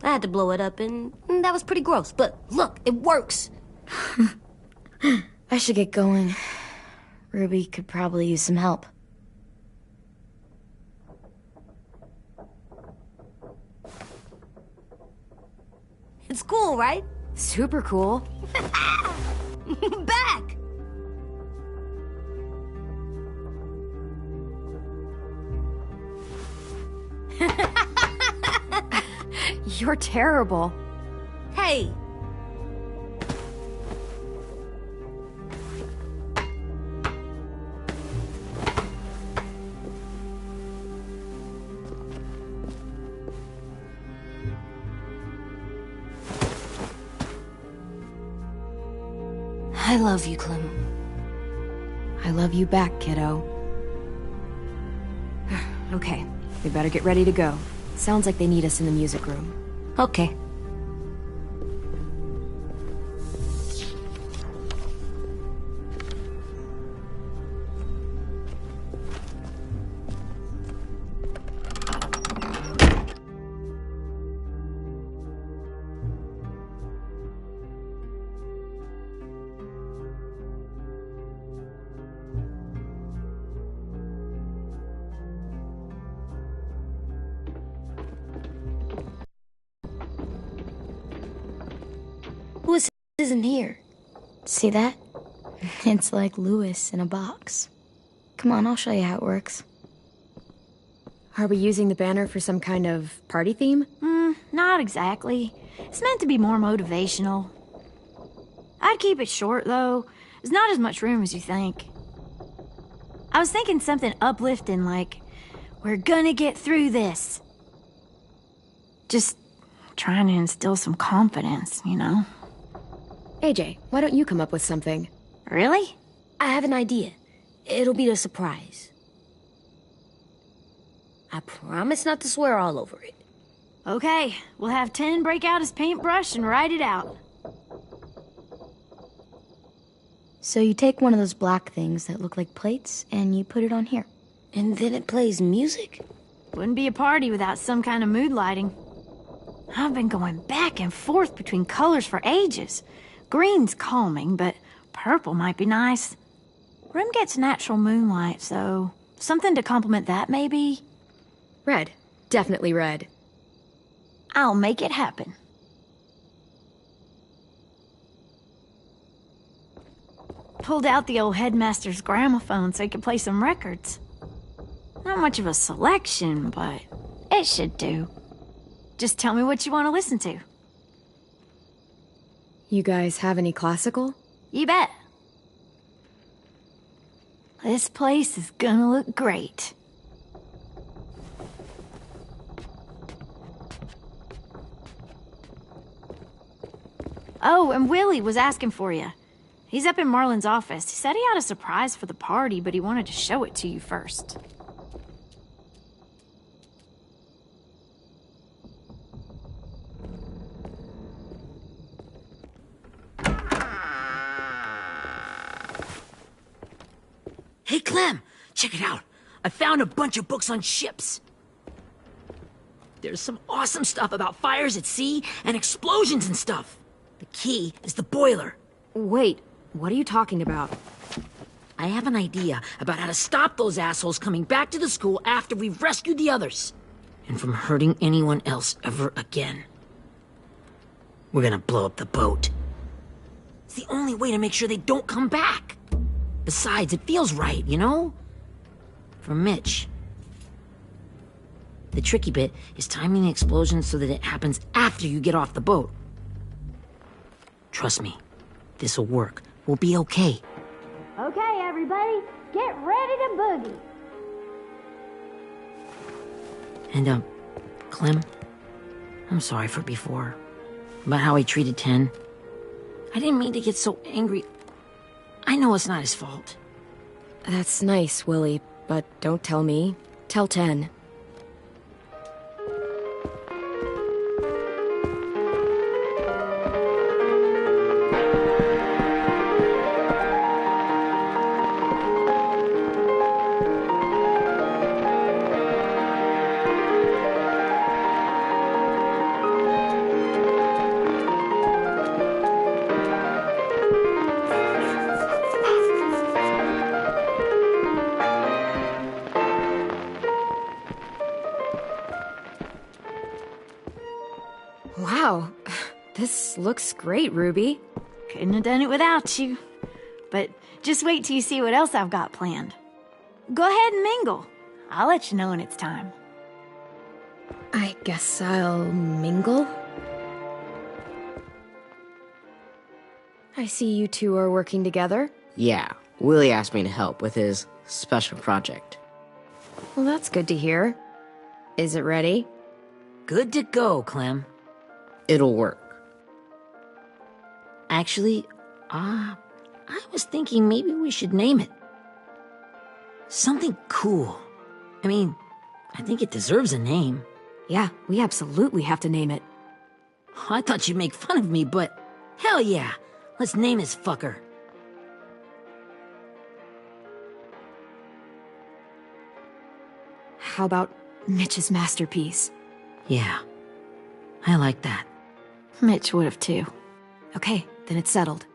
I had to blow it up, and that was pretty gross. But look, it works. I should get going. Ruby could probably use some help. It's cool, right? Super cool. Back! You're terrible. Hey! I love you, Clem. I love you back, kiddo. Okay, we better get ready to go. Sounds like they need us in the music room. Okay. Lewis isn't here. See that? It's like Lewis in a box. Come on, I'll show you how it works. Are we using the banner for some kind of party theme? Not exactly. It's meant to be more motivational. I'd keep it short, though. There's not as much room as you think. I was thinking something uplifting like, we're gonna get through this. Just trying to instill some confidence, you know? AJ, why don't you come up with something? Really? I have an idea. It'll be a surprise. I promise not to swear all over it. Okay, we'll have 10 break out his paintbrush and write it out. So you take one of those black things that look like plates, and you put it on here. And then it plays music? Wouldn't be a party without some kind of mood lighting. I've been going back and forth between colors for ages. Green's calming, but purple might be nice. Room gets natural moonlight, so something to complement that, maybe? Red. Definitely red. I'll make it happen. Pulled out the old headmaster's gramophone so he could play some records. Not much of a selection, but it should do. Just tell me what you want to listen to. You guys have any classical? You bet. This place is gonna look great. Oh, and Willie was asking for you. He's up in Marlin's office. He said he had a surprise for the party, but he wanted to show it to you first. Hey, Clem, check it out. I found a bunch of books on ships. There's some awesome stuff about fires at sea and explosions and stuff. The key is the boiler. Wait, what are you talking about? I have an idea about how to stop those assholes coming back to the school after we've rescued the others. And from hurting anyone else ever again. We're gonna blow up the boat. It's the only way to make sure they don't come back. Besides, it feels right, you know? For Mitch. The tricky bit is timing the explosion so that it happens after you get off the boat. Trust me, this'll work. We'll be okay. Okay, everybody, get ready to boogie. And, Clem, I'm sorry for before. About how I treated Ten. I didn't mean to get so angry. I know it's not his fault. That's nice, Willie, but don't tell me. Tell 10. Wow, this looks great, Ruby. Couldn't have done it without you. But just wait till you see what else I've got planned. Go ahead and mingle. I'll let you know when it's time. I guess I'll mingle? I see you two are working together. Yeah, Willie asked me to help with his special project. Well, that's good to hear. Is it ready? Good to go, Clem. It'll work. Actually, I was thinking maybe we should name it. Something cool. I mean, I think it deserves a name. Yeah, we absolutely have to name it. I thought you'd make fun of me, but hell yeah. Let's name this fucker. How about Mitch's masterpiece? Yeah, I like that. Mitch would have too. Okay, then it's settled.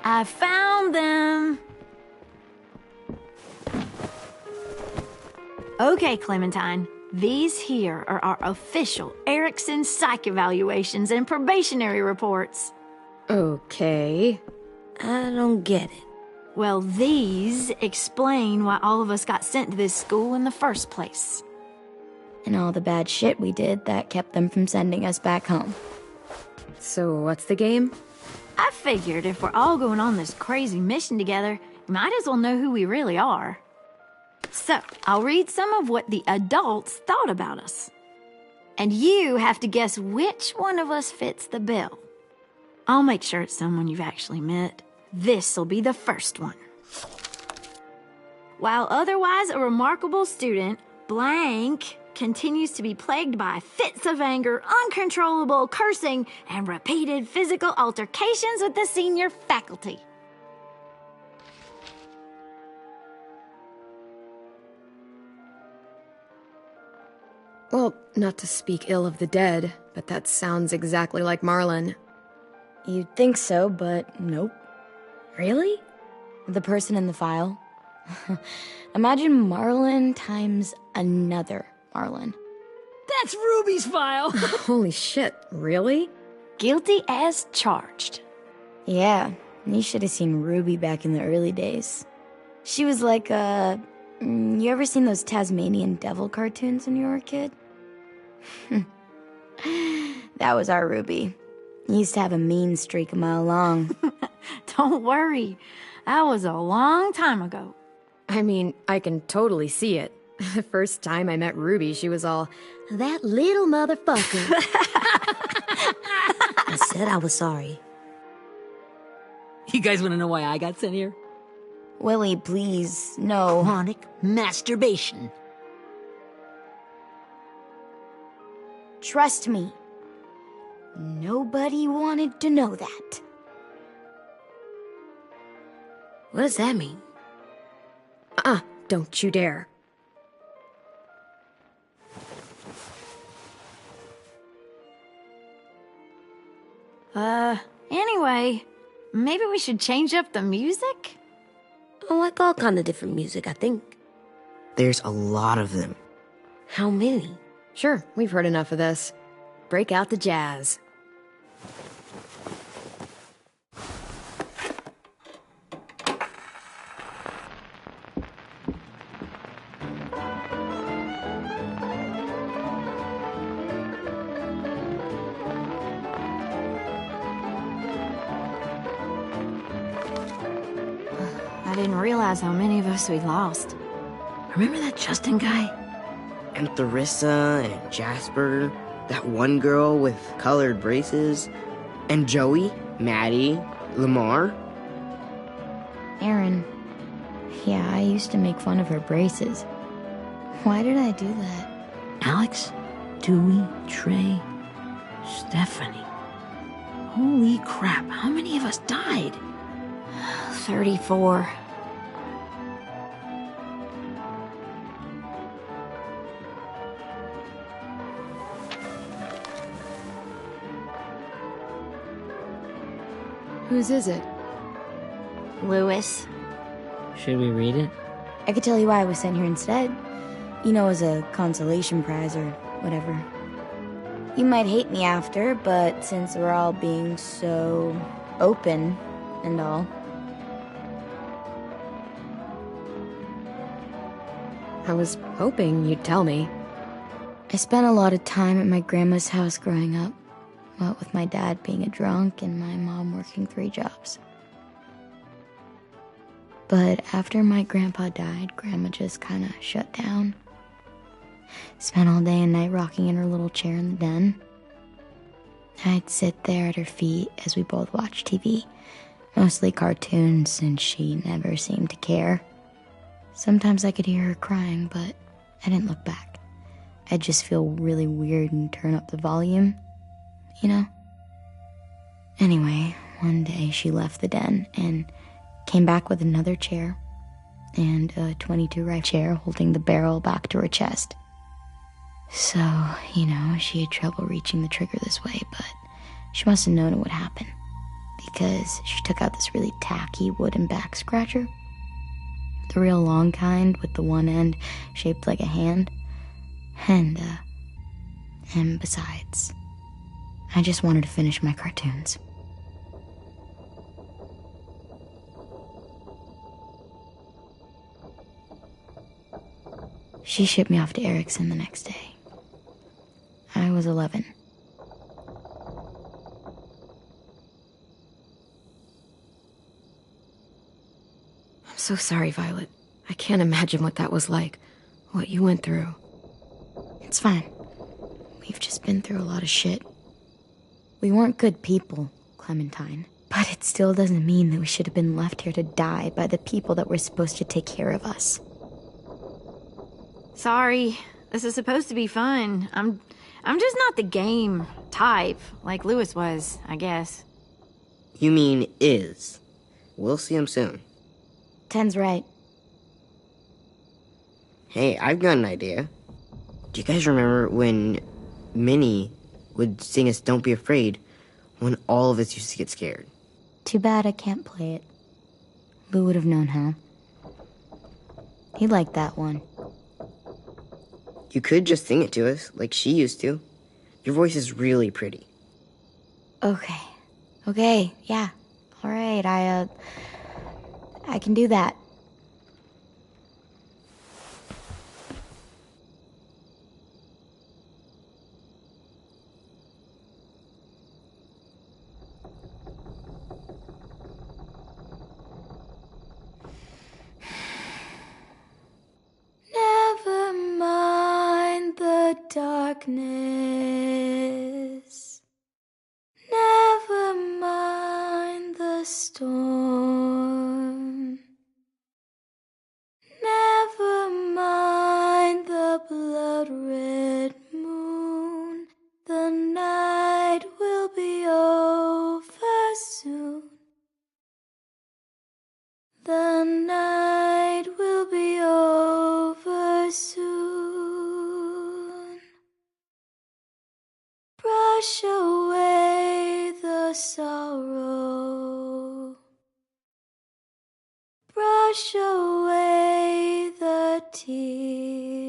I found them! Okay, Clementine. These here are our official Erickson psych evaluations and probationary reports. Okay. I don't get it. Well, these explain why all of us got sent to this school in the first place. And all the bad shit we did that kept them from sending us back home. So what's the game? I figured if we're all going on this crazy mission together, we might as well know who we really are. So, I'll read some of what the adults thought about us. And you have to guess which one of us fits the bill. I'll make sure it's someone you've actually met. This'll be the first one. While otherwise a remarkable student, blank continues to be plagued by fits of anger, uncontrollable cursing, and repeated physical altercations with the senior faculty. Well, not to speak ill of the dead, but that sounds exactly like Marlon. You'd think so, but nope. Really? The person in the file. Imagine Marlon times another Marlon. That's Ruby's file! Holy shit, really? Guilty as charged. Yeah, you should have seen Ruby back in the early days. She was like you ever seen those Tasmanian devil cartoons when you were a kid? That was our Ruby. Used to have a mean streak a mile long. Don't worry. That was a long time ago. I mean, I can totally see it. The first time I met Ruby, she was all, "That little motherfucker." I said I was sorry. You guys want to know why I got sent here? Willie, please, no. Chronic masturbation. Trust me. Nobody wanted to know that. What does that mean? Don't you dare. Anyway, maybe we should change up the music? I like all kind of different music, I think. There's a lot of them. How many? Sure, we've heard enough of this. Break out the jazz. I didn't realize how many of us we lost. Remember that Justin guy? And Theresa and Jasper, that one girl with colored braces, and Joey, Maddie, Lamar. Aaron. Yeah, I used to make fun of her braces. Why did I do that? Alex, Dewey, Trey, Stephanie. Holy crap, how many of us died? 34. Whose is it? Lewis. Should we read it? I could tell you why I was sent here instead. You know, as a consolation prize or whatever. You might hate me after, but since we're all being so open and all. I was hoping you'd tell me. I spent a lot of time at my grandma's house growing up. What with my dad being a drunk and my mom working 3 jobs. But after my grandpa died, Grandma just kind of shut down. Spent all day and night rocking in her little chair in the den. I'd sit there at her feet as we both watched TV. Mostly cartoons, since she never seemed to care. Sometimes I could hear her crying, but I didn't look back. I'd just feel really weird and turn up the volume, you know? Anyway, one day she left the den and came back with another chair and a .22 rifle chair holding the barrel back to her chest. So, you know, she had trouble reaching the trigger this way, but she must have known it would happen because she took out this really tacky wooden back scratcher. The real long kind with the one end shaped like a hand. And besides, I just wanted to finish my cartoons. She shipped me off to Erickson the next day. I was 11. I'm so sorry, Violet. I can't imagine what that was like, what you went through. It's fine. We've just been through a lot of shit. We weren't good people, Clementine. But it still doesn't mean that we should have been left here to die by the people that were supposed to take care of us. Sorry. This is supposed to be fun. I'm just not the game type, like Lewis was, I guess. You mean is. We'll see him soon. Ten's right. Hey, I've got an idea. Do you guys remember when Minnie would sing us Don't Be Afraid when all of us used to get scared? Too bad I can't play it. Lou would have known how. He liked that one. You could just sing it to us, like she used to. Your voice is really pretty. Okay, yeah. All right, I can do that. Never mind the darkness. Never mind the storm. Never mind the blood-red moon. The night will be over soon. The night will be over soon. Brush away the sorrow. Brush away the tears.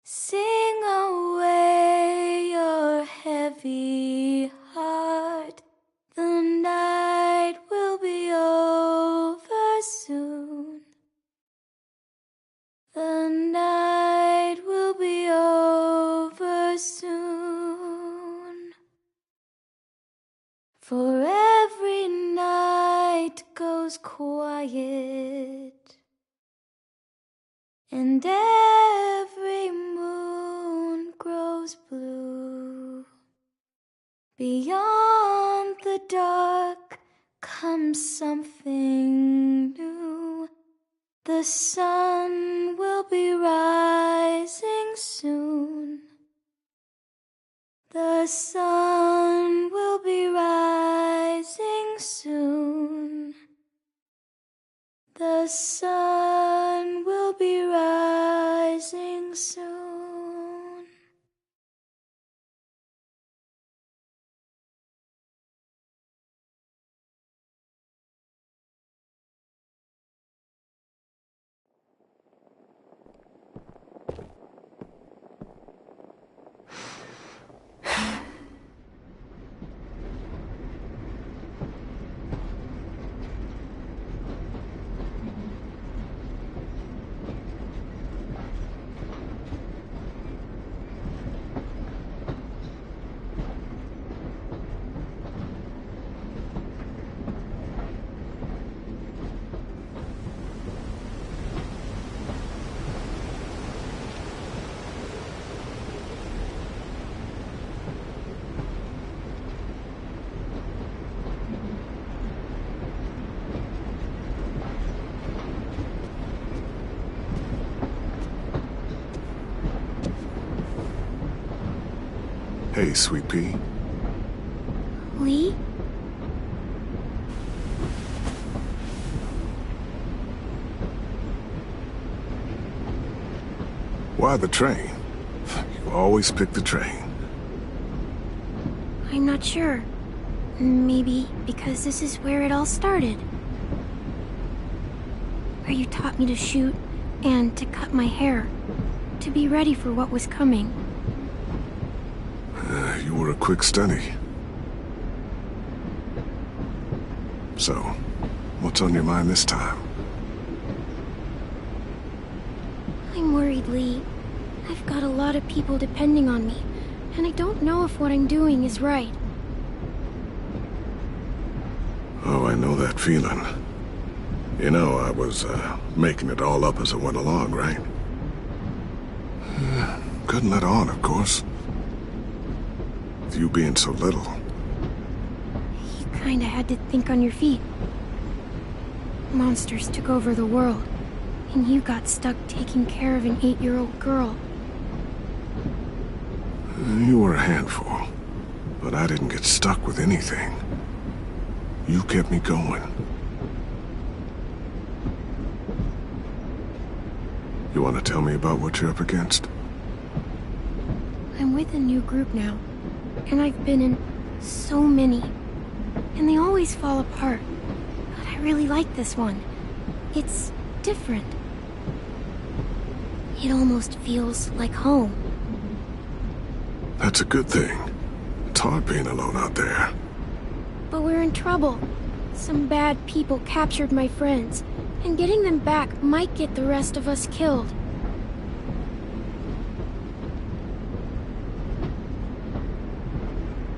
Sing away your heavy heart. The night will be over soon. The night will be over soon. For every night goes quiet, and every moon grows blue. Beyond the dark comes something new. The sun will be rising soon. The sun will be rising soon. The sun will be rising soon. Sweet Pea. Lee? Why the train? You always pick the train. I'm not sure. Maybe because this is where it all started. Where you taught me to shoot and to cut my hair. To be ready for what was coming. You were a quick study. So, what's on your mind this time? I'm worried, Lee. I've got a lot of people depending on me, and I don't know if what I'm doing is right. Oh, I know that feeling. You know, I was making it all up as I went along, right? Couldn't let on, of course. With you being so little. You kinda had to think on your feet. Monsters took over the world, and you got stuck taking care of an 8-year-old girl. You were a handful, but I didn't get stuck with anything. You kept me going. You want to tell me about what you're up against? I'm with a new group now, and I've been in so many, and they always fall apart. But I really like this one. It's different. It almost feels like home. That's a good thing. It's hard being alone out there. But we're in trouble. Some bad people captured my friends, and getting them back might get the rest of us killed.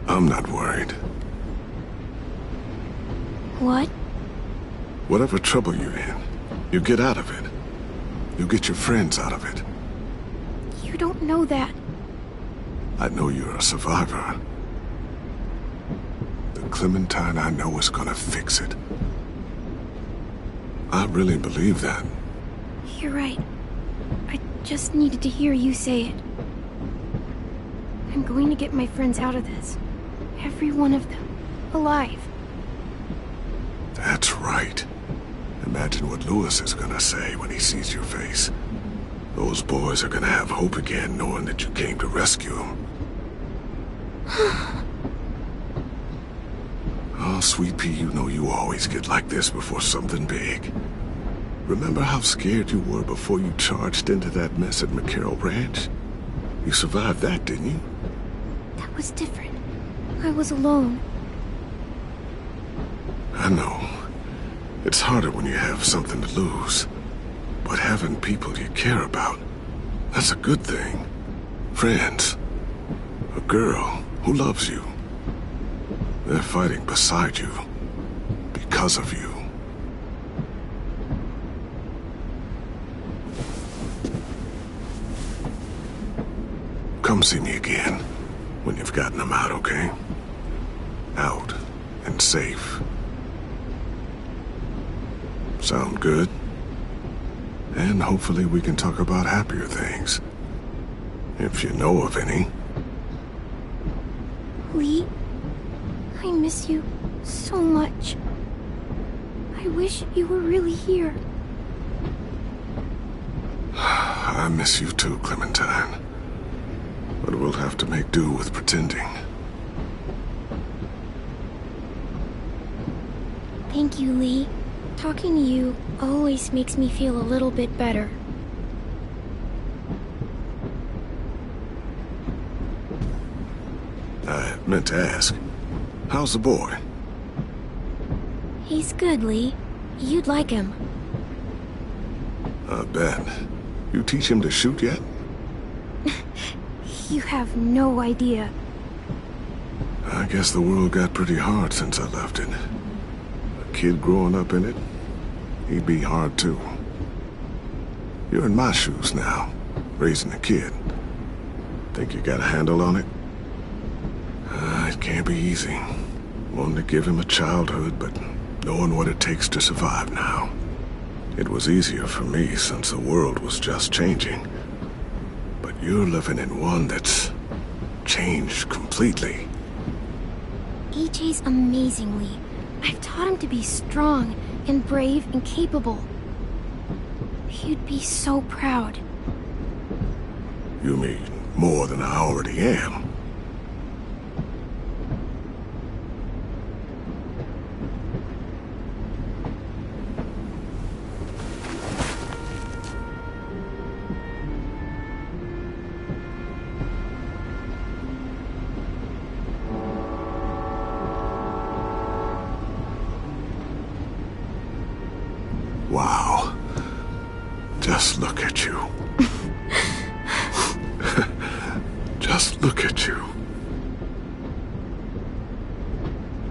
I'm not worried. What? Whatever trouble you're in, you get out of it. You get your friends out of it. You don't know that. I know you're a survivor. The Clementine I know is gonna fix it. I really believe that. You're right. I just needed to hear you say it. I'm going to get my friends out of this. Every one of them. Alive. That's right. Imagine what Lewis is gonna say when he sees your face. Those boys are gonna have hope again, knowing that you came to rescue them. Oh, Sweet Pea, you know you always get like this before something big. Remember how scared you were before you charged into that mess at McCarroll Ranch? You survived that, didn't you? That was different. I was alone. I know. It's harder when you have something to lose. But having people you care about, that's a good thing. Friends. A girl who loves you. They're fighting beside you. Because of you. Come see me again when you've gotten them out, okay? Out and safe. Sound good? And hopefully we can talk about happier things. If you know of any. Lee, I miss you so much. I wish you were really here. I miss you too, Clementine. But we'll have to make do with pretending. Thank you, Lee. Talking to you always makes me feel a little bit better. I meant to ask, how's the boy? He's good, Lee. You'd like him. I bet. You teach him to shoot yet? You have no idea. I guess the world got pretty hard since I left it. A kid growing up in it, he'd be hard too. You're in my shoes now, raising a kid. Think you got a handle on it? It can't be easy. Wanting to give him a childhood, but knowing what it takes to survive now. It was easier for me since the world was just changing. But you're living in one that's changed completely. EJ's amazingly. I've taught him to be strong and brave and capable. He'd be so proud. You mean more than I already am? Wow. Just look at you. Just look at you.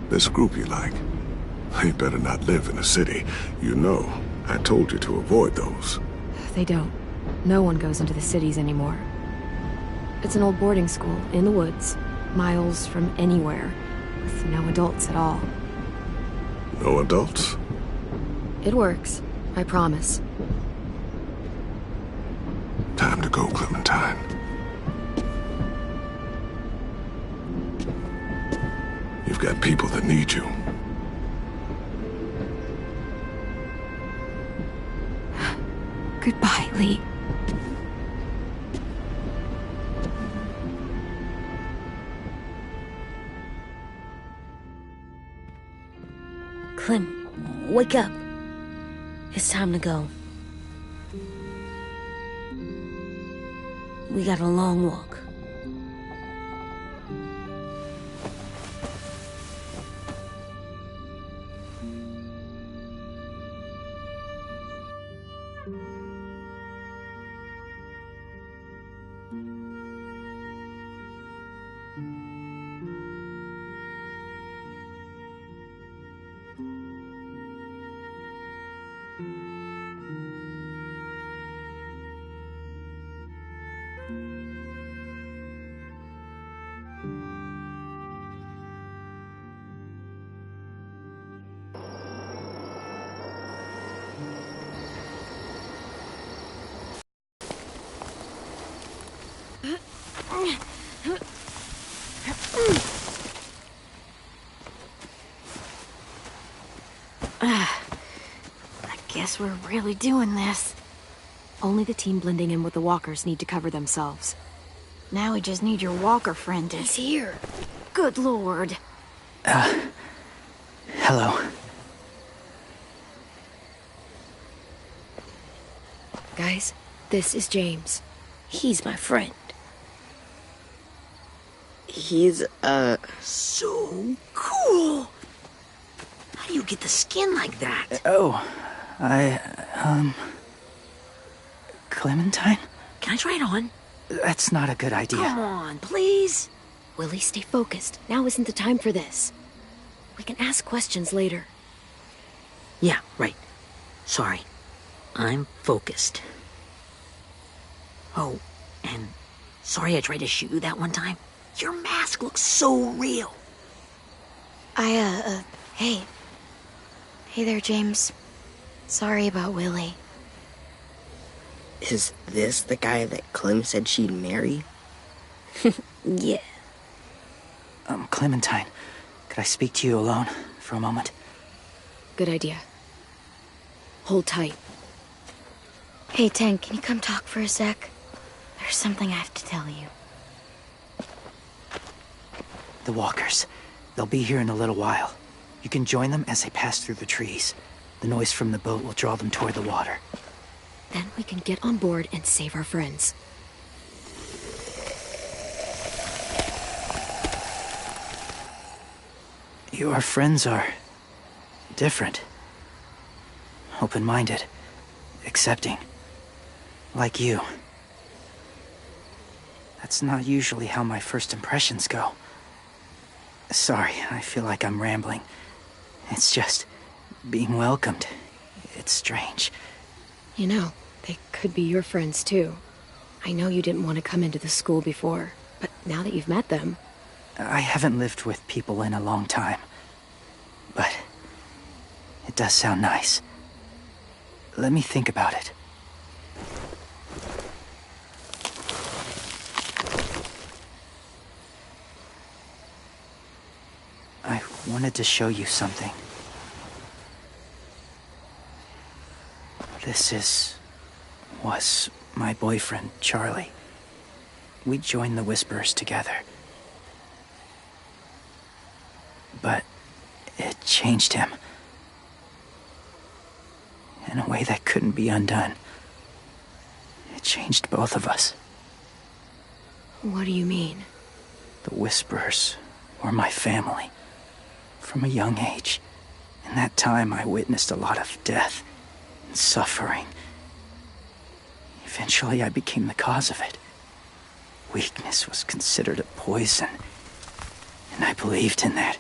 This group you like, they better not live in a city. You know, I told you to avoid those. They don't. No one goes into the cities anymore. It's an old boarding school in the woods, miles from anywhere, with no adults at all. No adults? It works, I promise. Time to go, Clementine. You've got people that need you. Goodbye, Lee. Clem, wake up. It's time to go. We got a long walk. I guess we're really doing this. Only the team blending in with the walkers need to cover themselves. Now we just need your walker friend to... He's here. Good lord. Hello. Guys, this is James. He's my friend. He's, so cool. How do you get the skin like that? Clementine? Can I try it on? That's not a good idea. Come on, please. Willie, stay focused. Now isn't the time for this. We can ask questions later. Yeah, right. Sorry. I'm focused. Oh, and sorry I tried to shoot you that one time. Your mask looks so real. Hey. Hey there, James. Sorry about Willie. Is this the guy that Clem said she'd marry? Yeah. Clementine, could I speak to you alone for a moment? Good idea. Hold tight. Hey, Tank, can you come talk for a sec? There's something I have to tell you. The walkers. They'll be here in a little while. You can join them as they pass through the trees. The noise from the boat will draw them toward the water. Then we can get on board and save our friends. Your friends are... different. Open-minded. Accepting. Like you. That's not usually how my first impressions go. Sorry, I feel like I'm rambling. It's just... being welcomed. It's strange. You know, they could be your friends too. I know you didn't want to come into the school before, but now that you've met them... I haven't lived with people in a long time. But... it does sound nice. Let me think about it. wanted to show you something. Was my boyfriend, Charlie. We joined the Whisperers together. But it changed him. In a way that couldn't be undone. It changed both of us. What do you mean? The Whisperers were my family. From a young age. In that time, I witnessed a lot of death and suffering. Eventually, I became the cause of it. Weakness was considered a poison. And I believed in that,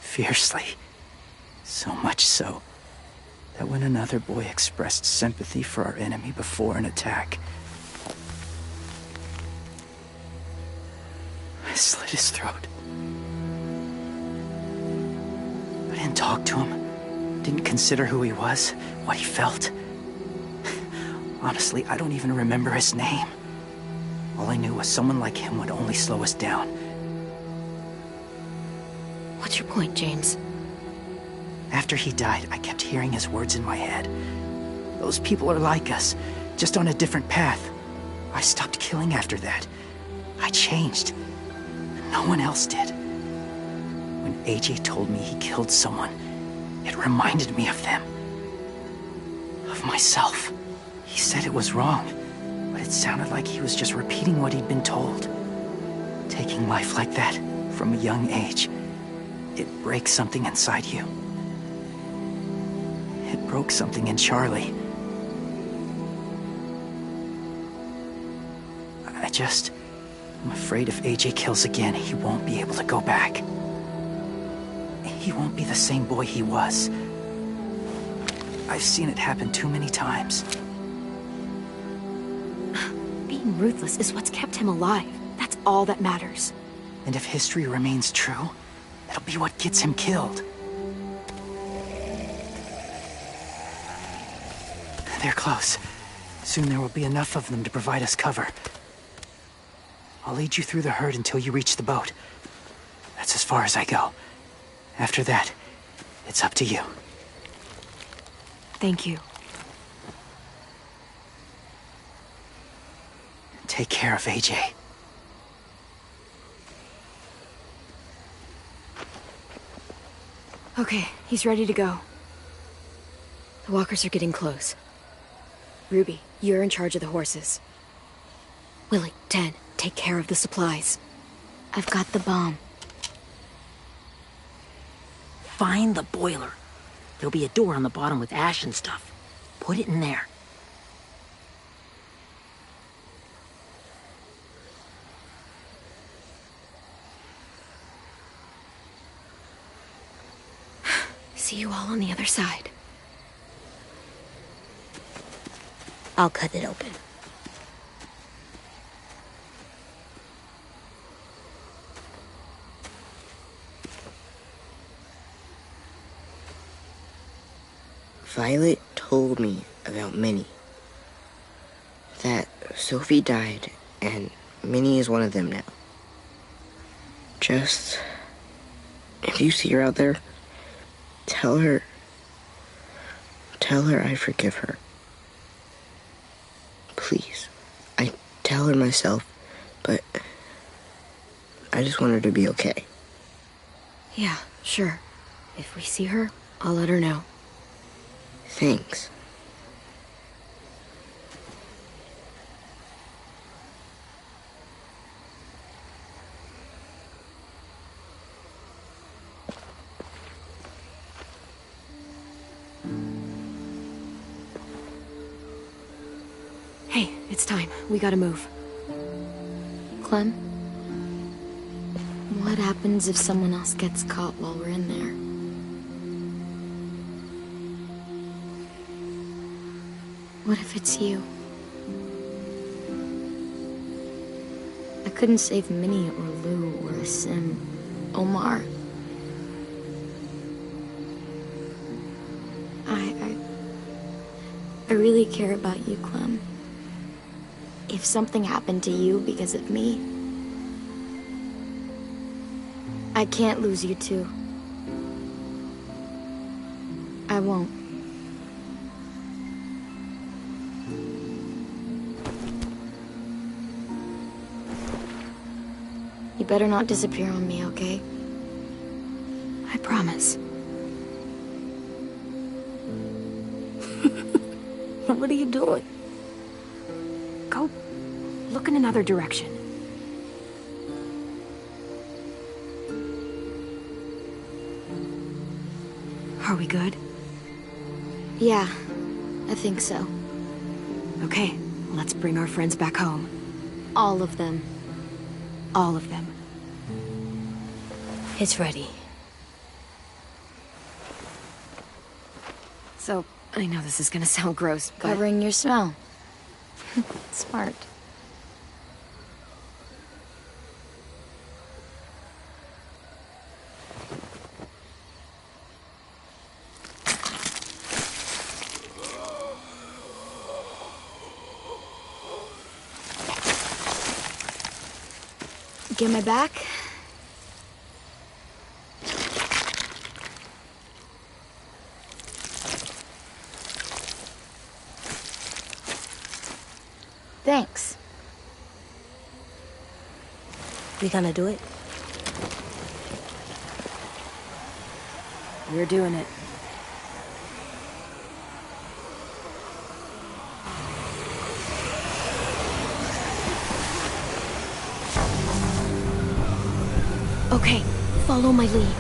fiercely. So much so, that when another boy expressed sympathy for our enemy before an attack, I slit his throat. I didn't talk to him, didn't consider who he was, what he felt. Honestly, I don't even remember his name. All I knew was someone like him would only slow us down. What's your point, James? After he died, I kept hearing his words in my head. Those people are like us, just on a different path. I stopped killing after that. I changed. No one else did. When AJ told me he killed someone, it reminded me of them. Of myself. He said it was wrong, but it sounded like he was just repeating what he'd been told. Taking life like that, from a young age, it breaks something inside you. It broke something in Charlie. I'm afraid if AJ kills again, he won't be able to go back. He won't be the same boy he was. I've seen it happen too many times. Being ruthless is what's kept him alive. That's all that matters. And if history remains true, it'll be what gets him killed. They're close. Soon there will be enough of them to provide us cover. I'll lead you through the herd until you reach the boat. That's as far as I go. After that, it's up to you. Thank you. Take care of AJ. Okay, he's ready to go. The walkers are getting close. Ruby, you're in charge of the horses. Willie, 10, take care of the supplies. I've got the bomb. Find the boiler. There'll be a door on the bottom with ash and stuff. Put it in there. See you all on the other side. I'll cut it open. Violet told me about Minnie. That Sophie died, and Minnie is one of them now. Just, if you see her out there, tell her I forgive her. Please. I tell her myself, but I just want her to be okay. Yeah, sure. If we see her, I'll let her know. Thanks. Hey, it's time. We gotta move. Clem? What happens if someone else gets caught while we're in there? What if it's you? I couldn't save Minnie or Lou or Sim, Omar. I really care about you, Clem. If something happened to you because of me, I can't lose you too. I won't. You better not disappear on me, okay? I promise. What are you doing? Go look in another direction. Are we good? Yeah, I think so. Okay, let's bring our friends back home. All of them. All of them. It's ready. So, I know this is gonna sound gross, but... Covering your smell. Smart. Get my back? Thanks. We gonna do it? We're doing it. Okay, follow my lead.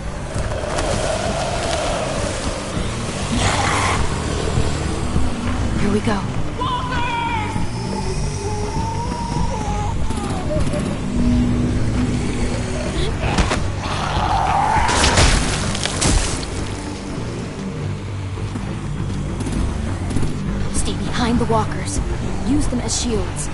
Here we go. Stay behind the walkers. Use them as shields.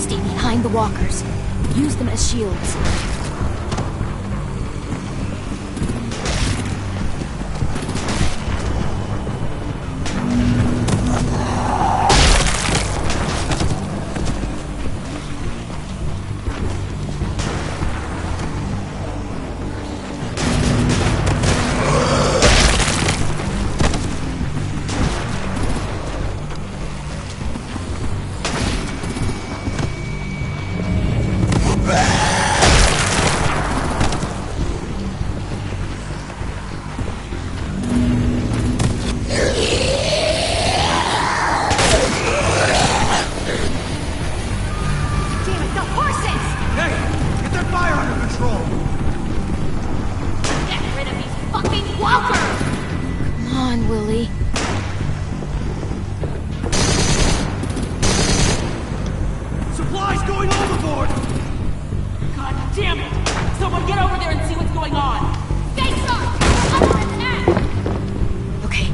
Behind the walkers. Use them as shields.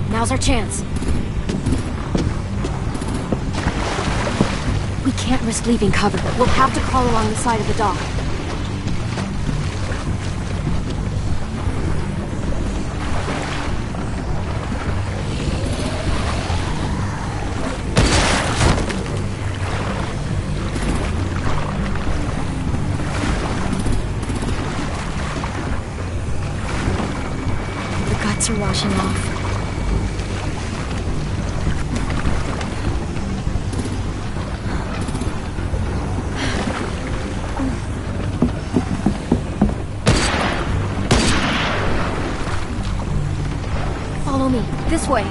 Now's our chance. We can't risk leaving cover. We'll have to crawl along the side of the dock. The guts are washing off. Follow me. This way.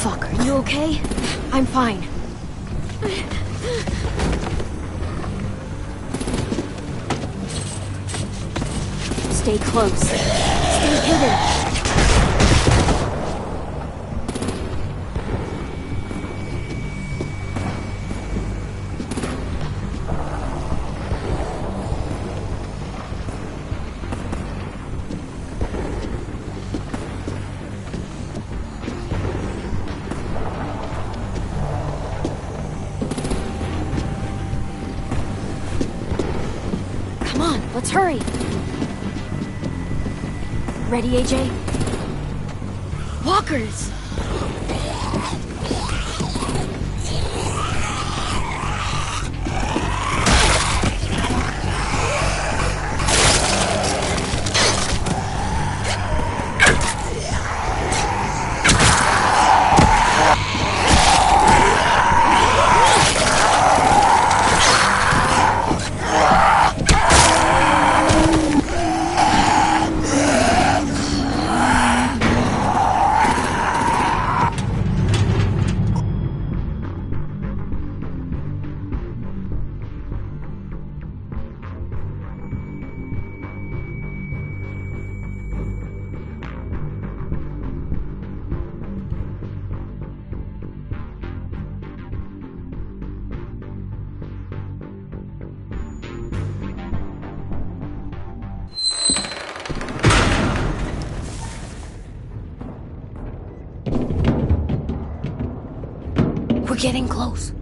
Fuck, are you okay? I'm fine. Stay close. Stay hidden. Come on, let's hurry. Ready, AJ? Walkers! We're getting close.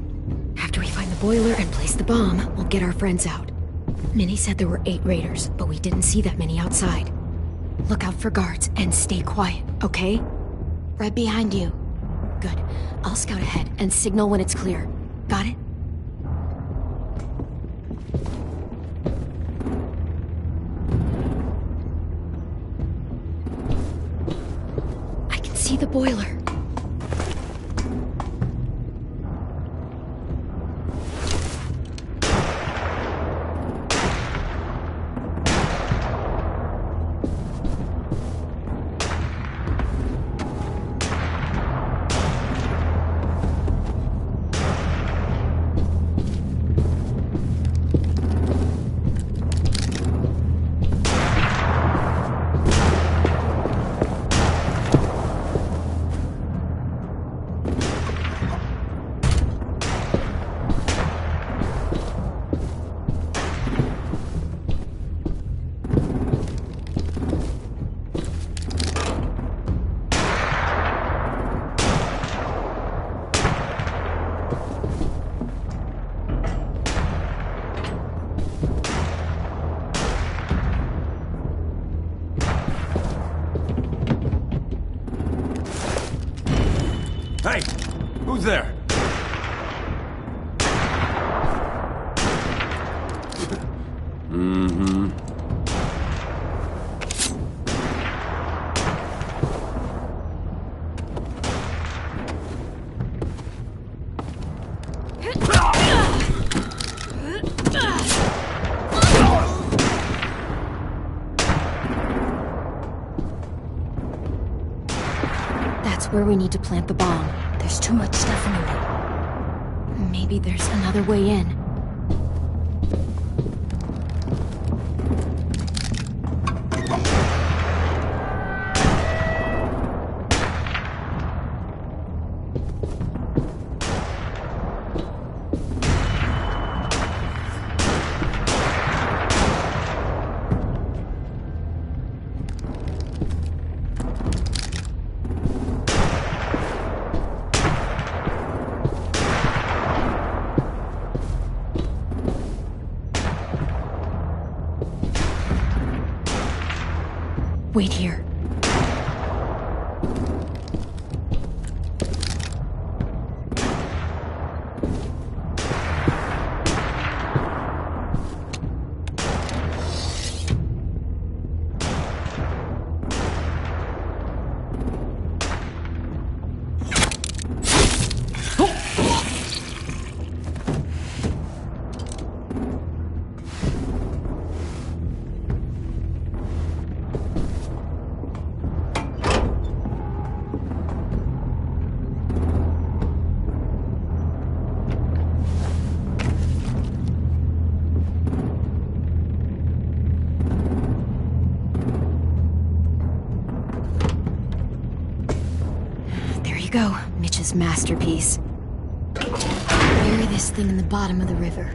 After we find the boiler and place the bomb, we'll get our friends out. Minnie said there were 8 raiders, but we didn't see that many outside. Look out for guards and stay quiet, okay? Right behind you. Good. I'll scout ahead and signal when it's clear. Got it? I can see the boiler. Hey! Who's there? Mm-hmm. That's where we need to plant the bomb. There's too much stuff in the way. Maybe there's another way in. Wait here. you go, Mitch's masterpiece. Bury this thing in the bottom of the river.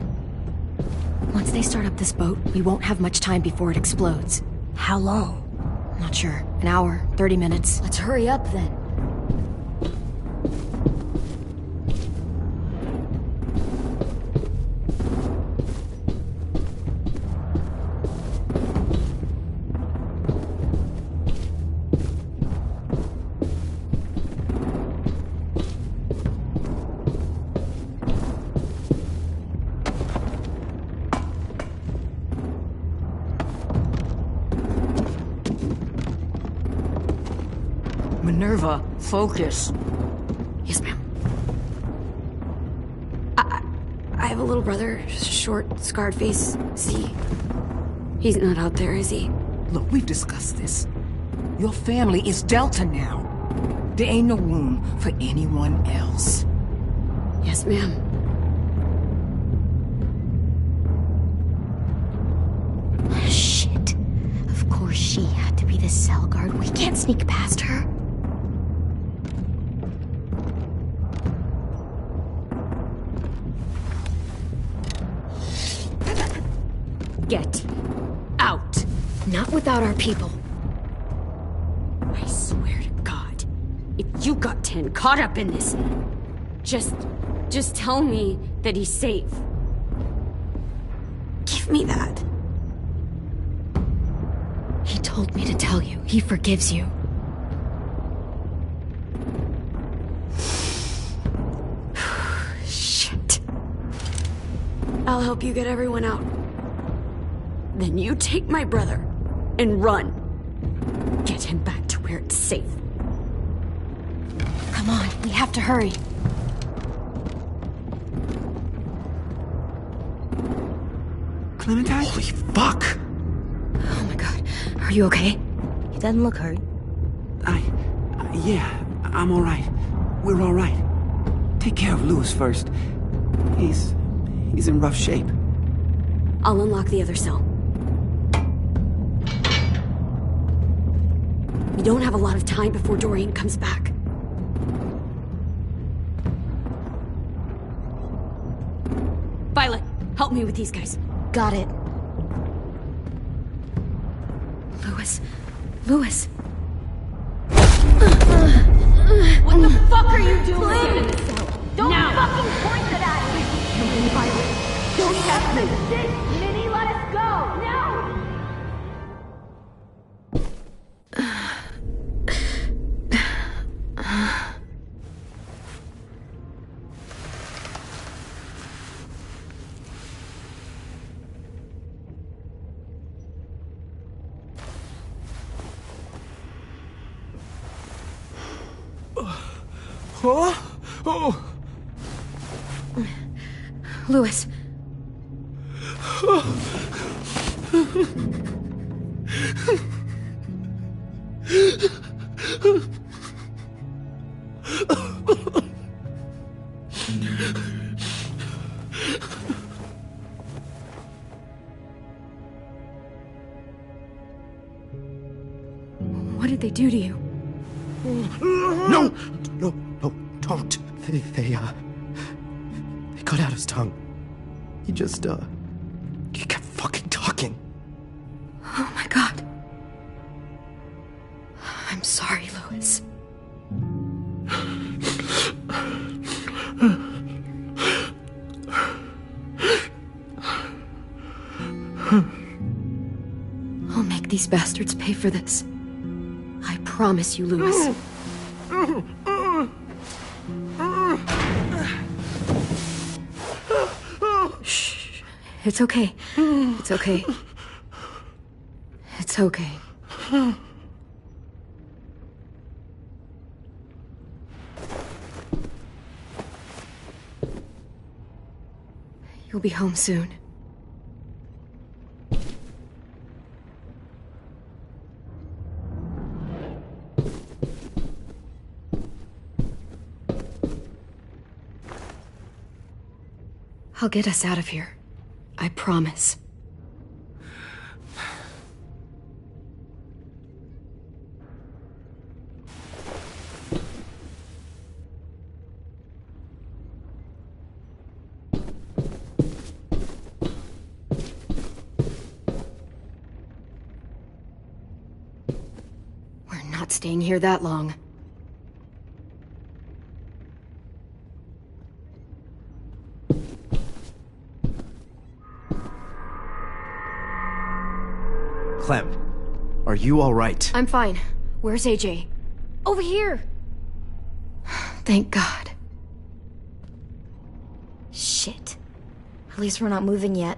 Once they start up this boat, we won't have much time before it explodes. How long? Not sure. An hour, 30 minutes. Let's hurry up then. Minerva, focus. Yes, ma'am. I have a little brother, short, scarred face. See, he's not out there, is he? Look, we've discussed this. Your family is Delta now. There ain't no room for anyone else. Yes, ma'am. Shit. Of course she had to be the cell guard. We can't sneak past her. Get out. Not without our people. I swear to God, if you got 10 caught up in this, just tell me that he's safe. Give me that. He told me to tell you. He forgives you. Shit. I'll help you get everyone out. Then you take my brother and run. Get him back to where it's safe. Come on, we have to hurry. Clementine? Holy fuck! Oh my god. Are you okay? He doesn't look hurt. Yeah, I'm alright. We're alright. Take care of Louis first. He's in rough shape. I'll unlock the other cell. We don't have a lot of time before Dorian comes back. Violet, help me with these guys. Got it. Louis. What the fuck are you doing? Get in the cell. Don't fucking point it at me! Violet, don't have me! Minnie, let us go! No! Oh! Louis. What did they do to you? No, don't. They cut out his tongue. He kept fucking talking. Oh my god. I'm sorry, Louis. I'll make these bastards pay for this. I promise you, Louis. Shh. It's okay. It's okay. It's okay. You'll be home soon. I'll get us out of here. I promise. staying here that long. Clem, are you all right? I'm fine. Where's AJ? Over here! Thank God. Shit. At least we're not moving yet.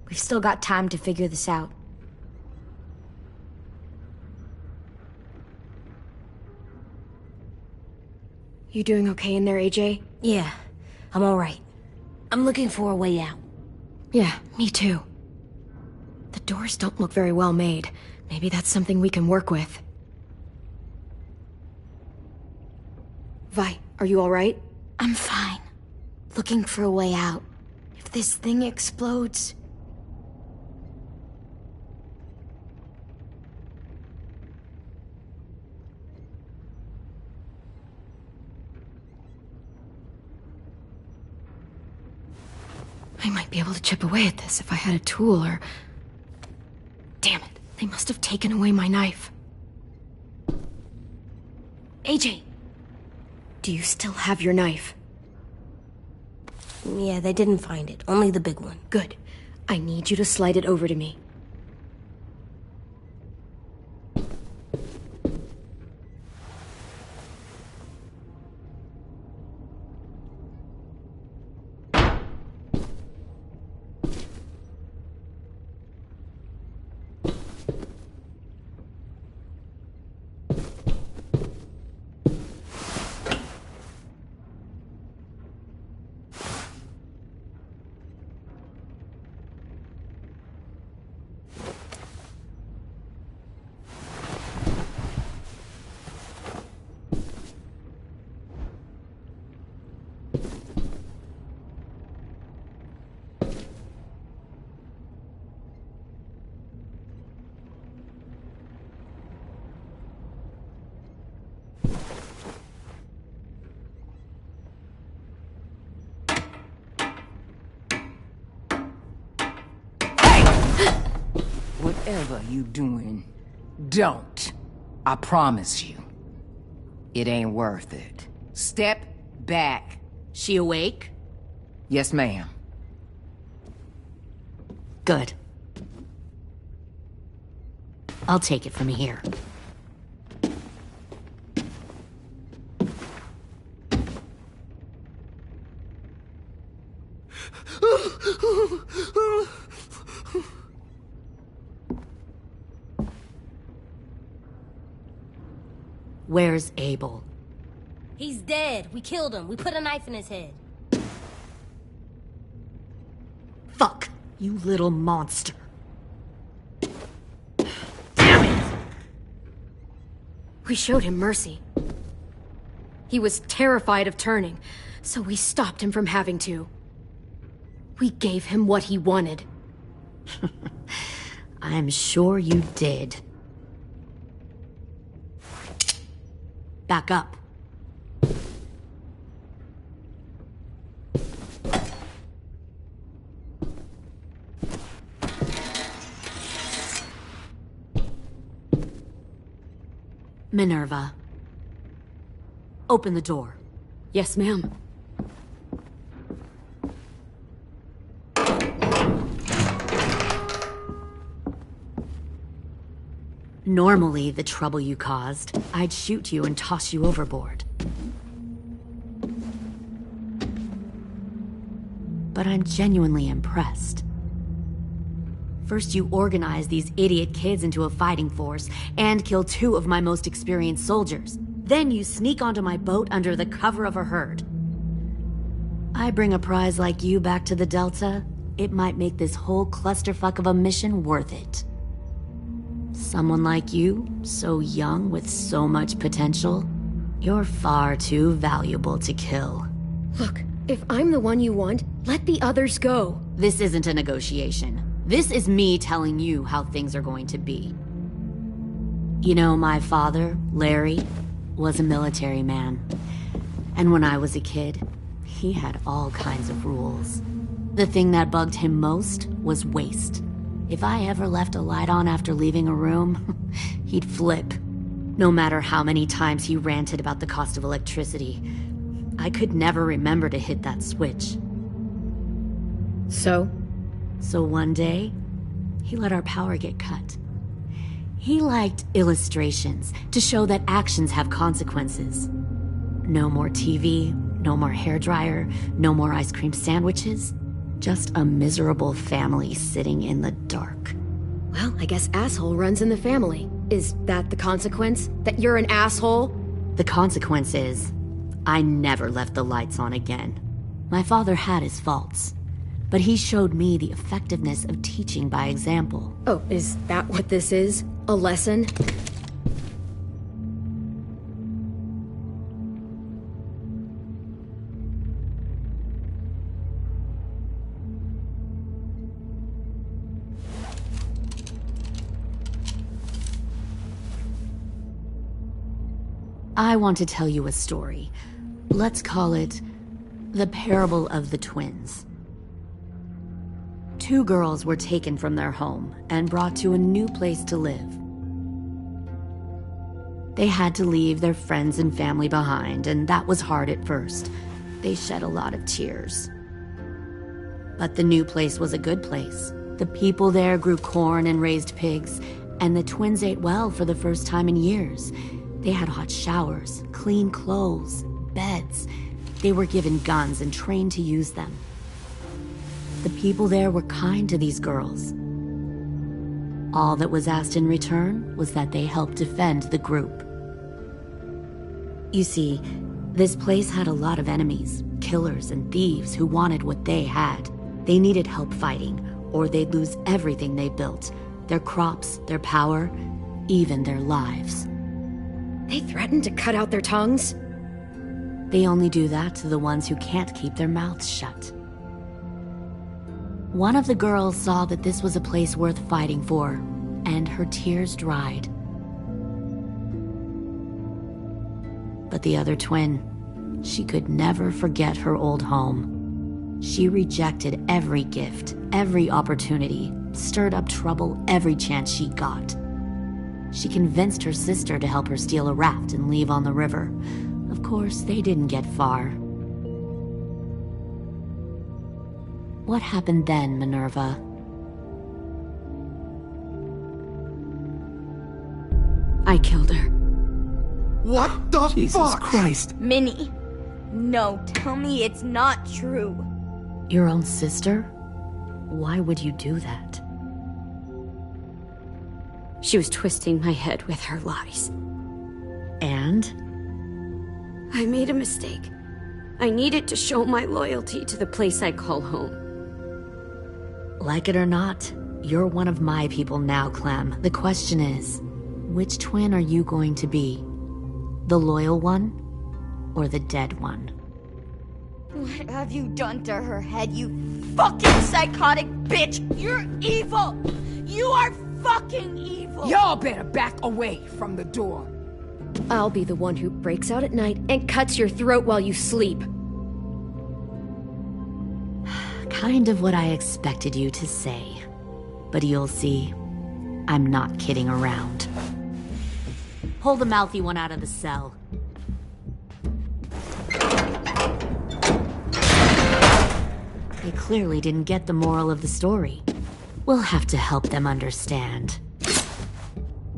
We've still got time to figure this out. You doing okay in there, AJ? Yeah, I'm alright. I'm looking for a way out. Yeah, me too. The doors don't look very well made. Maybe that's something we can work with. Vi, are you alright? I'm fine. Looking for a way out. If this thing explodes... I might be able to chip away at this if I had a tool or... Damn it, they must have taken away my knife. AJ! Do you still have your knife? Yeah, they didn't find it. Only the big one. Good. I need you to slide it over to me. Whatever you doing, don't. I promise you. It ain't worth it. Step back. She awake? Yes, ma'am. Good. I'll take it from here. Where's Abel? He's dead. We killed him. We put a knife in his head. Fuck, you little monster. Damn it! We showed him mercy. He was terrified of turning, so we stopped him from having to. We gave him what he wanted. I'm sure you did. Back up. Minerva. Open the door. Yes, ma'am. Normally, the trouble you caused, I'd shoot you and toss you overboard. But I'm genuinely impressed. First you organize these idiot kids into a fighting force and kill 2 of my most experienced soldiers. Then you sneak onto my boat under the cover of a herd. I bring a prize like you back to the Delta, it might make this whole clusterfuck of a mission worth it. Someone like you, so young with so much potential, you're far too valuable to kill. Look, if I'm the one you want, let the others go. This isn't a negotiation. This is me telling you how things are going to be. You know, my father, Larry, was a military man. And when I was a kid, he had all kinds of rules. The thing that bugged him most was waste. If I ever left a light on after leaving a room, he'd flip. No matter how many times he ranted about the cost of electricity, I could never remember to hit that switch. So? So one day, he let our power get cut. He liked illustrations to show that actions have consequences. No more TV, no more hairdryer, no more ice cream sandwiches. Just a miserable family sitting in the dark. Well, I guess asshole runs in the family. Is that the consequence? That you're an asshole? The consequence is, I never left the lights on again. My father had his faults, but he showed me the effectiveness of teaching by example. Oh, is that what this is? A lesson? I want to tell you a story. Let's call it the parable of the twins. Two girls were taken from their home and brought to a new place to live. They had to leave their friends and family behind, and that was hard at first. They shed a lot of tears. But the new place was a good place. The people there grew corn and raised pigs, and the twins ate well for the first time in years. They had hot showers, clean clothes, beds. They were given guns and trained to use them. The people there were kind to these girls. All that was asked in return was that they help defend the group. You see, this place had a lot of enemies, killers and thieves who wanted what they had. They needed help fighting, or they'd lose everything they built. Their crops, their power, even their lives. They threatened to cut out their tongues? They only do that to the ones who can't keep their mouths shut. One of the girls saw that this was a place worth fighting for, and her tears dried. But the other twin, she could never forget her old home. She rejected every gift, every opportunity, stirred up trouble every chance she got. She convinced her sister to help her steal a raft and leave on the river. Of course, they didn't get far. What happened then, Minerva? I killed her. What the Jesus fuck? Christ. Minnie, no, tell me it's not true. Your own sister? Why would you do that? She was twisting my head with her lies. And? I made a mistake. I needed to show my loyalty to the place I call home. Like it or not, you're one of my people now, Clem. The question is, which twin are you going to be? The loyal one, or the dead one? What have you done to her head, you fucking psychotic bitch? You're evil! You are fucking evil! Y'all better back away from the door. I'll be the one who breaks out at night and cuts your throat while you sleep. Kind of what I expected you to say. But you'll see, I'm not kidding around. Pull the mouthy one out of the cell. They clearly didn't get the moral of the story. We'll have to help them understand.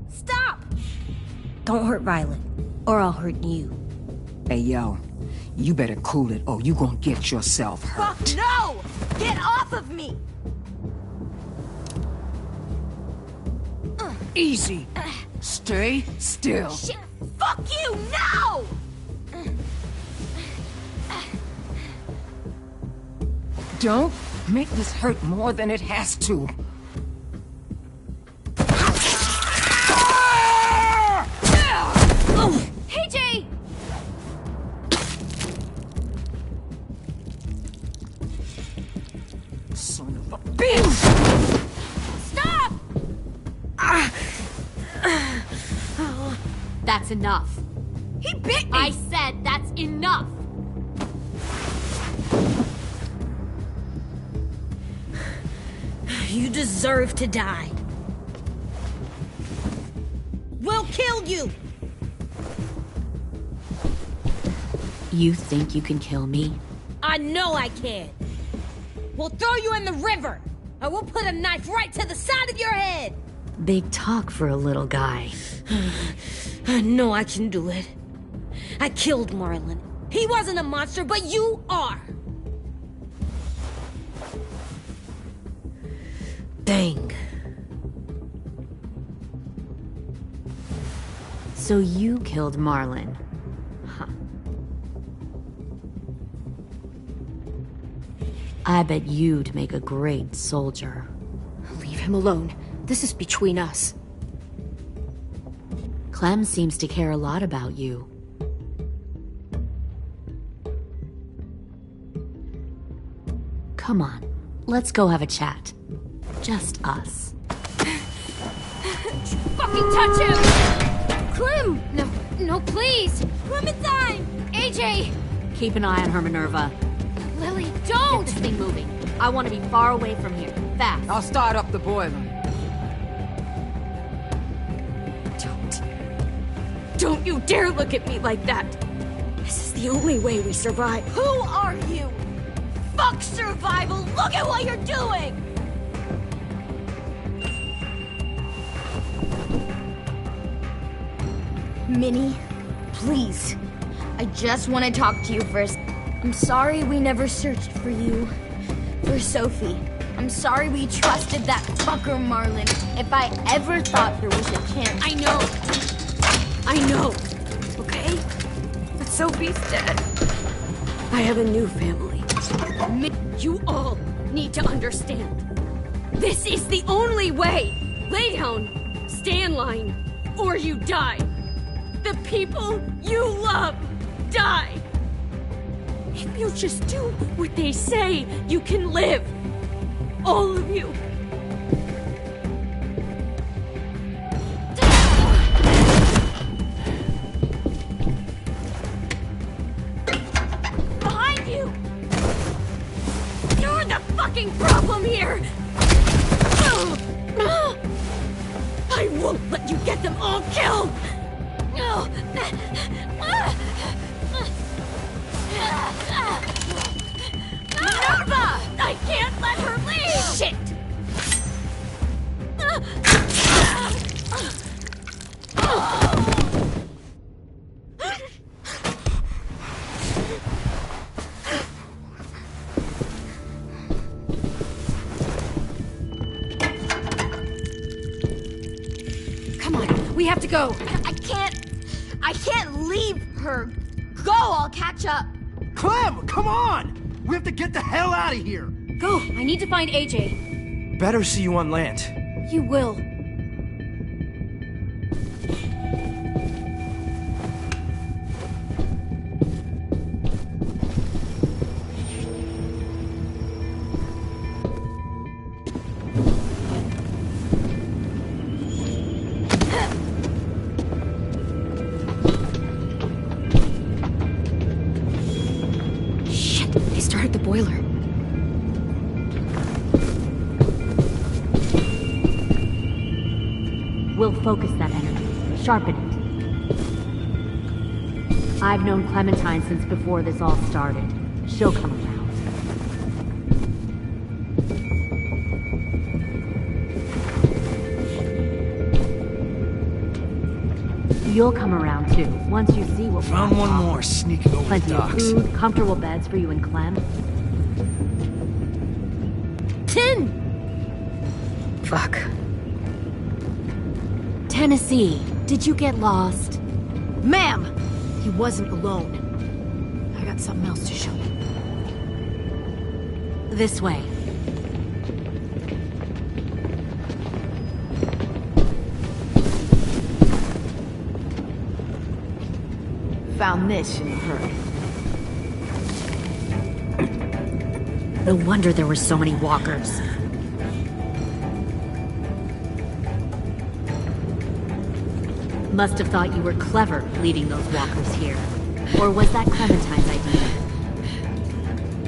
Stop! Don't hurt Violet, or I'll hurt you. Hey, yo, you better cool it or you gonna get yourself hurt. Fuck no! Get off of me! Easy. Stay still. Shit! Fuck you! No! Don't make this hurt more than it has to. Hey, Jay! Son of a bitch! Stop! That's enough. He bit me! I said that's enough! You deserve to die. We'll kill you! You think you can kill me? I know I can. We'll throw you in the river, or we'll put a knife right to the side of your head. Big talk for a little guy. I know I can do it. I killed Marlon. He wasn't a monster, but you are. Dang. So you killed Marlon. Huh. I bet you'd make a great soldier. Leave him alone. This is between us. Clem seems to care a lot about you. Come on, let's go have a chat. Just us. Fucking touch him! Clem! No, please! Clementine! AJ! Keep an eye on her, Minerva. Lily, don't! Get this thing moving. I want to be far away from here. Fast. I'll start up the boiler. Don't you dare look at me like that! This is the only way we survive. Who are you? Fuck survival! Look at what you're doing! Minnie, please. I just want to talk to you first. I'm sorry we never searched for you. For Sophie. I'm sorry we trusted that fucker Marlon. If I ever thought there was a chance. I know. Okay? But Sophie's dead. I have a new family. You all need to understand. This is the only way. Lay down, stay in line, or you die. The people you love die. If you just do what they say, you can live. All of you. Behind you! You're the fucking problem here! I won't let you get them all killed! Minerva! I can't let her leave! Shit! Come on, we have to go. I can't leave her. Go, I'll catch up. Clem, come on! We have to get the hell out of here! Go, I need to find AJ. Better see you on land. You will. Boiler. We'll focus that energy, sharpen it. I've known Clementine since before this all started. She'll come around. You'll come around too, once you see what we're Found one more sneaking over Plenty the of docks. food, comfortable beds for you and Clem. 10! Fuck. Tennessee, did you get lost? Ma'am! He wasn't alone. I got something else to show you. This way. Found this in a hurry. No wonder there were so many walkers. Must have thought you were clever leading those walkers here. Or was that Clementine's idea?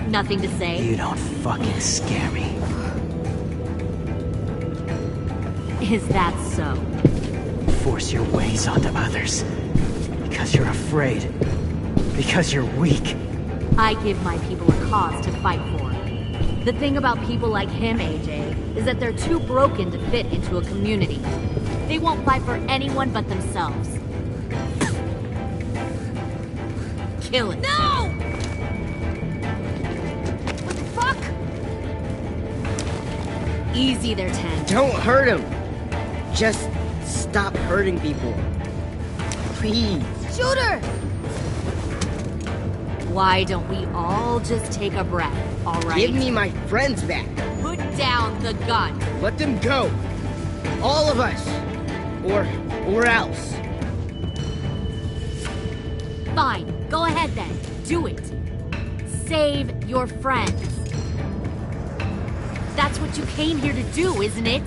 Nothing to say? You don't fucking scare me. Is that so? Force your ways onto others. Because you're afraid. Because you're weak. I give my people a cause to fight for. The thing about people like him, AJ, is that they're too broken to fit into a community. They won't fight for anyone but themselves. Kill it. No! What the fuck? Easy there, 10. Don't hurt him. Just stop hurting people. Please. Shoot her! Why don't we all just take a breath, all right? Give me my friends back. Put down the gun. Let them go. All of us. Or else. Fine. Go ahead then. Do it. Save your friends. That's what you came here to do, isn't it?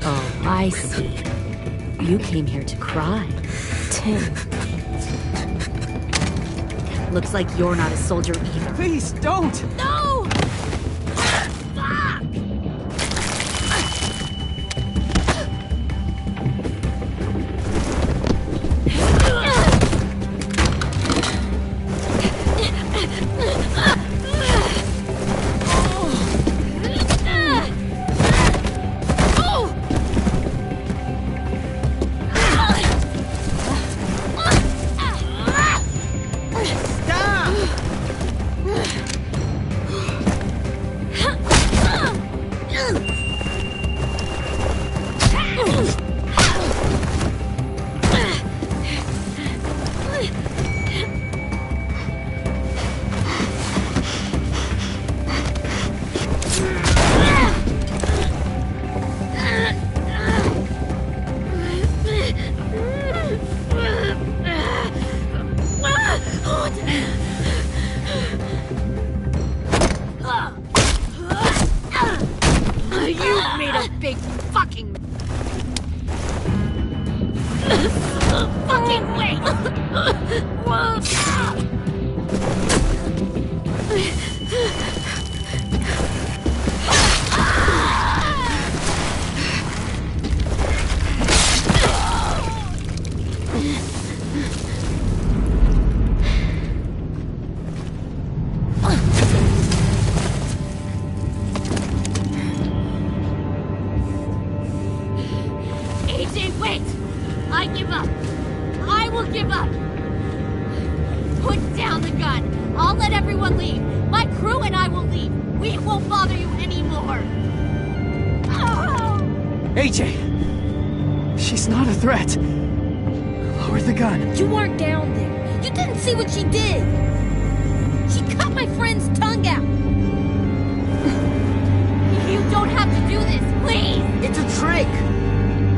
Oh, I see. You came here to cry. Tim. Looks like you're not a soldier either. Please, don't! No! Fuck! You made a big fucking wait! AJ, wait! I give up. I will give up. Put down the gun. I'll let everyone leave. My crew and I will leave. We won't bother you anymore. AJ! She's not a threat. Lower the gun. You weren't down there. You didn't see what she did. She cut my friend's tongue out. You don't have to do this, please! It's a trick!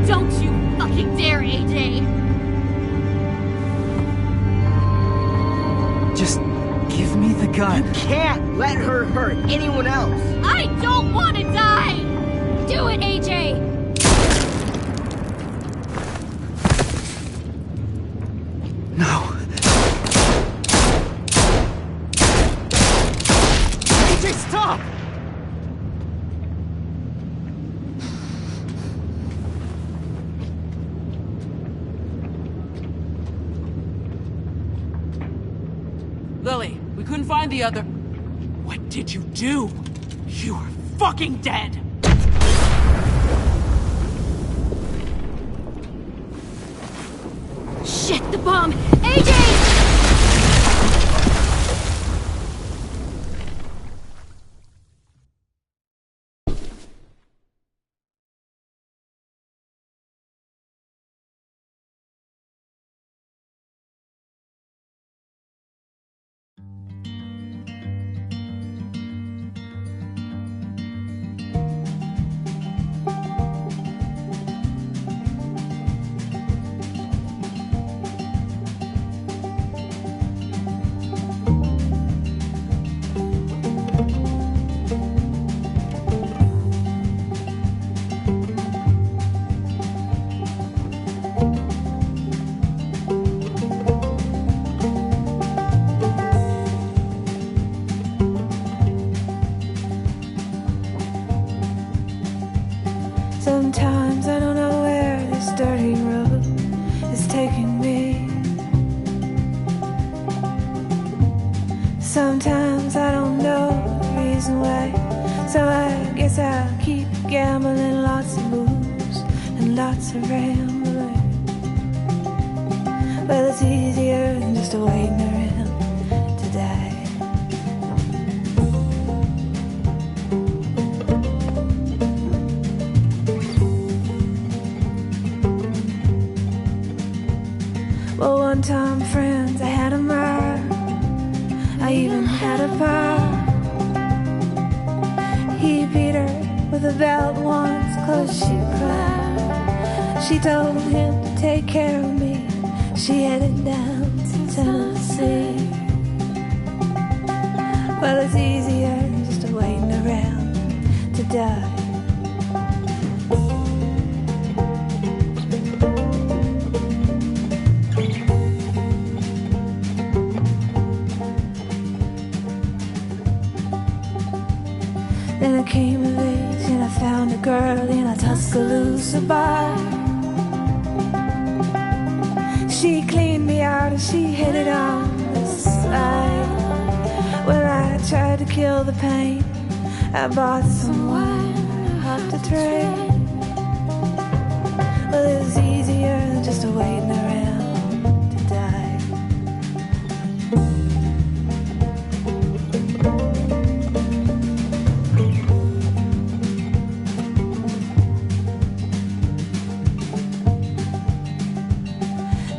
Don't you fucking dare, AJ! Just give me the gun. You can't let her hurt anyone else. I don't want to die! Do it, AJ! No. AJ, stop! Lily, we couldn't find the other... What did you do? You are fucking dead! Shit, the bomb! AJ! So I guess I'll keep gambling, lots of moves and lots of rambling. Well, it's easier than just waiting around to die. Well, one time, friends, I had a mare. I even had a pie. He beat her with a belt once, 'cause she cried. She told him to take care of me. She headed down to Tennessee. Well, it's easier just waiting around to die. Then I came of age and I found a girl in a Tuscaloosa bar. She cleaned me out and she hit it on the side. When I tried to kill the pain, I bought some wine off the train. Well, it was easier than just waiting around to die.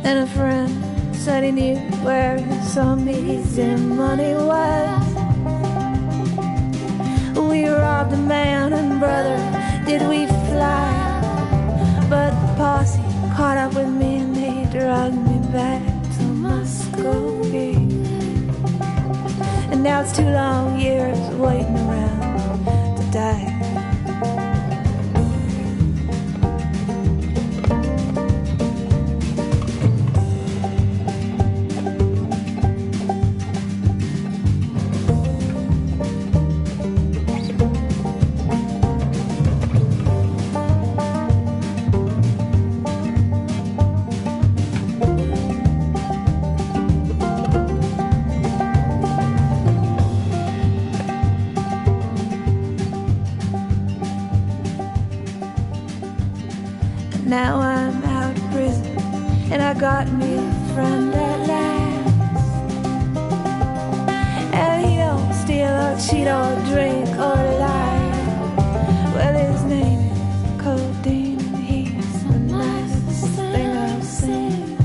And a friend said he knew where some easy money was. We robbed a man and brother, did we fly. But the posse caught up with me and they dragged me back to Muscogee. And now it's 2 long years waiting around to die. Now I'm out of prison and I got me a friend at last. And he don't steal or cheat or drink or lie. Well, his name is Codeine and he's the nicest thing I've seen.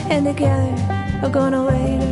And together we're gonna wait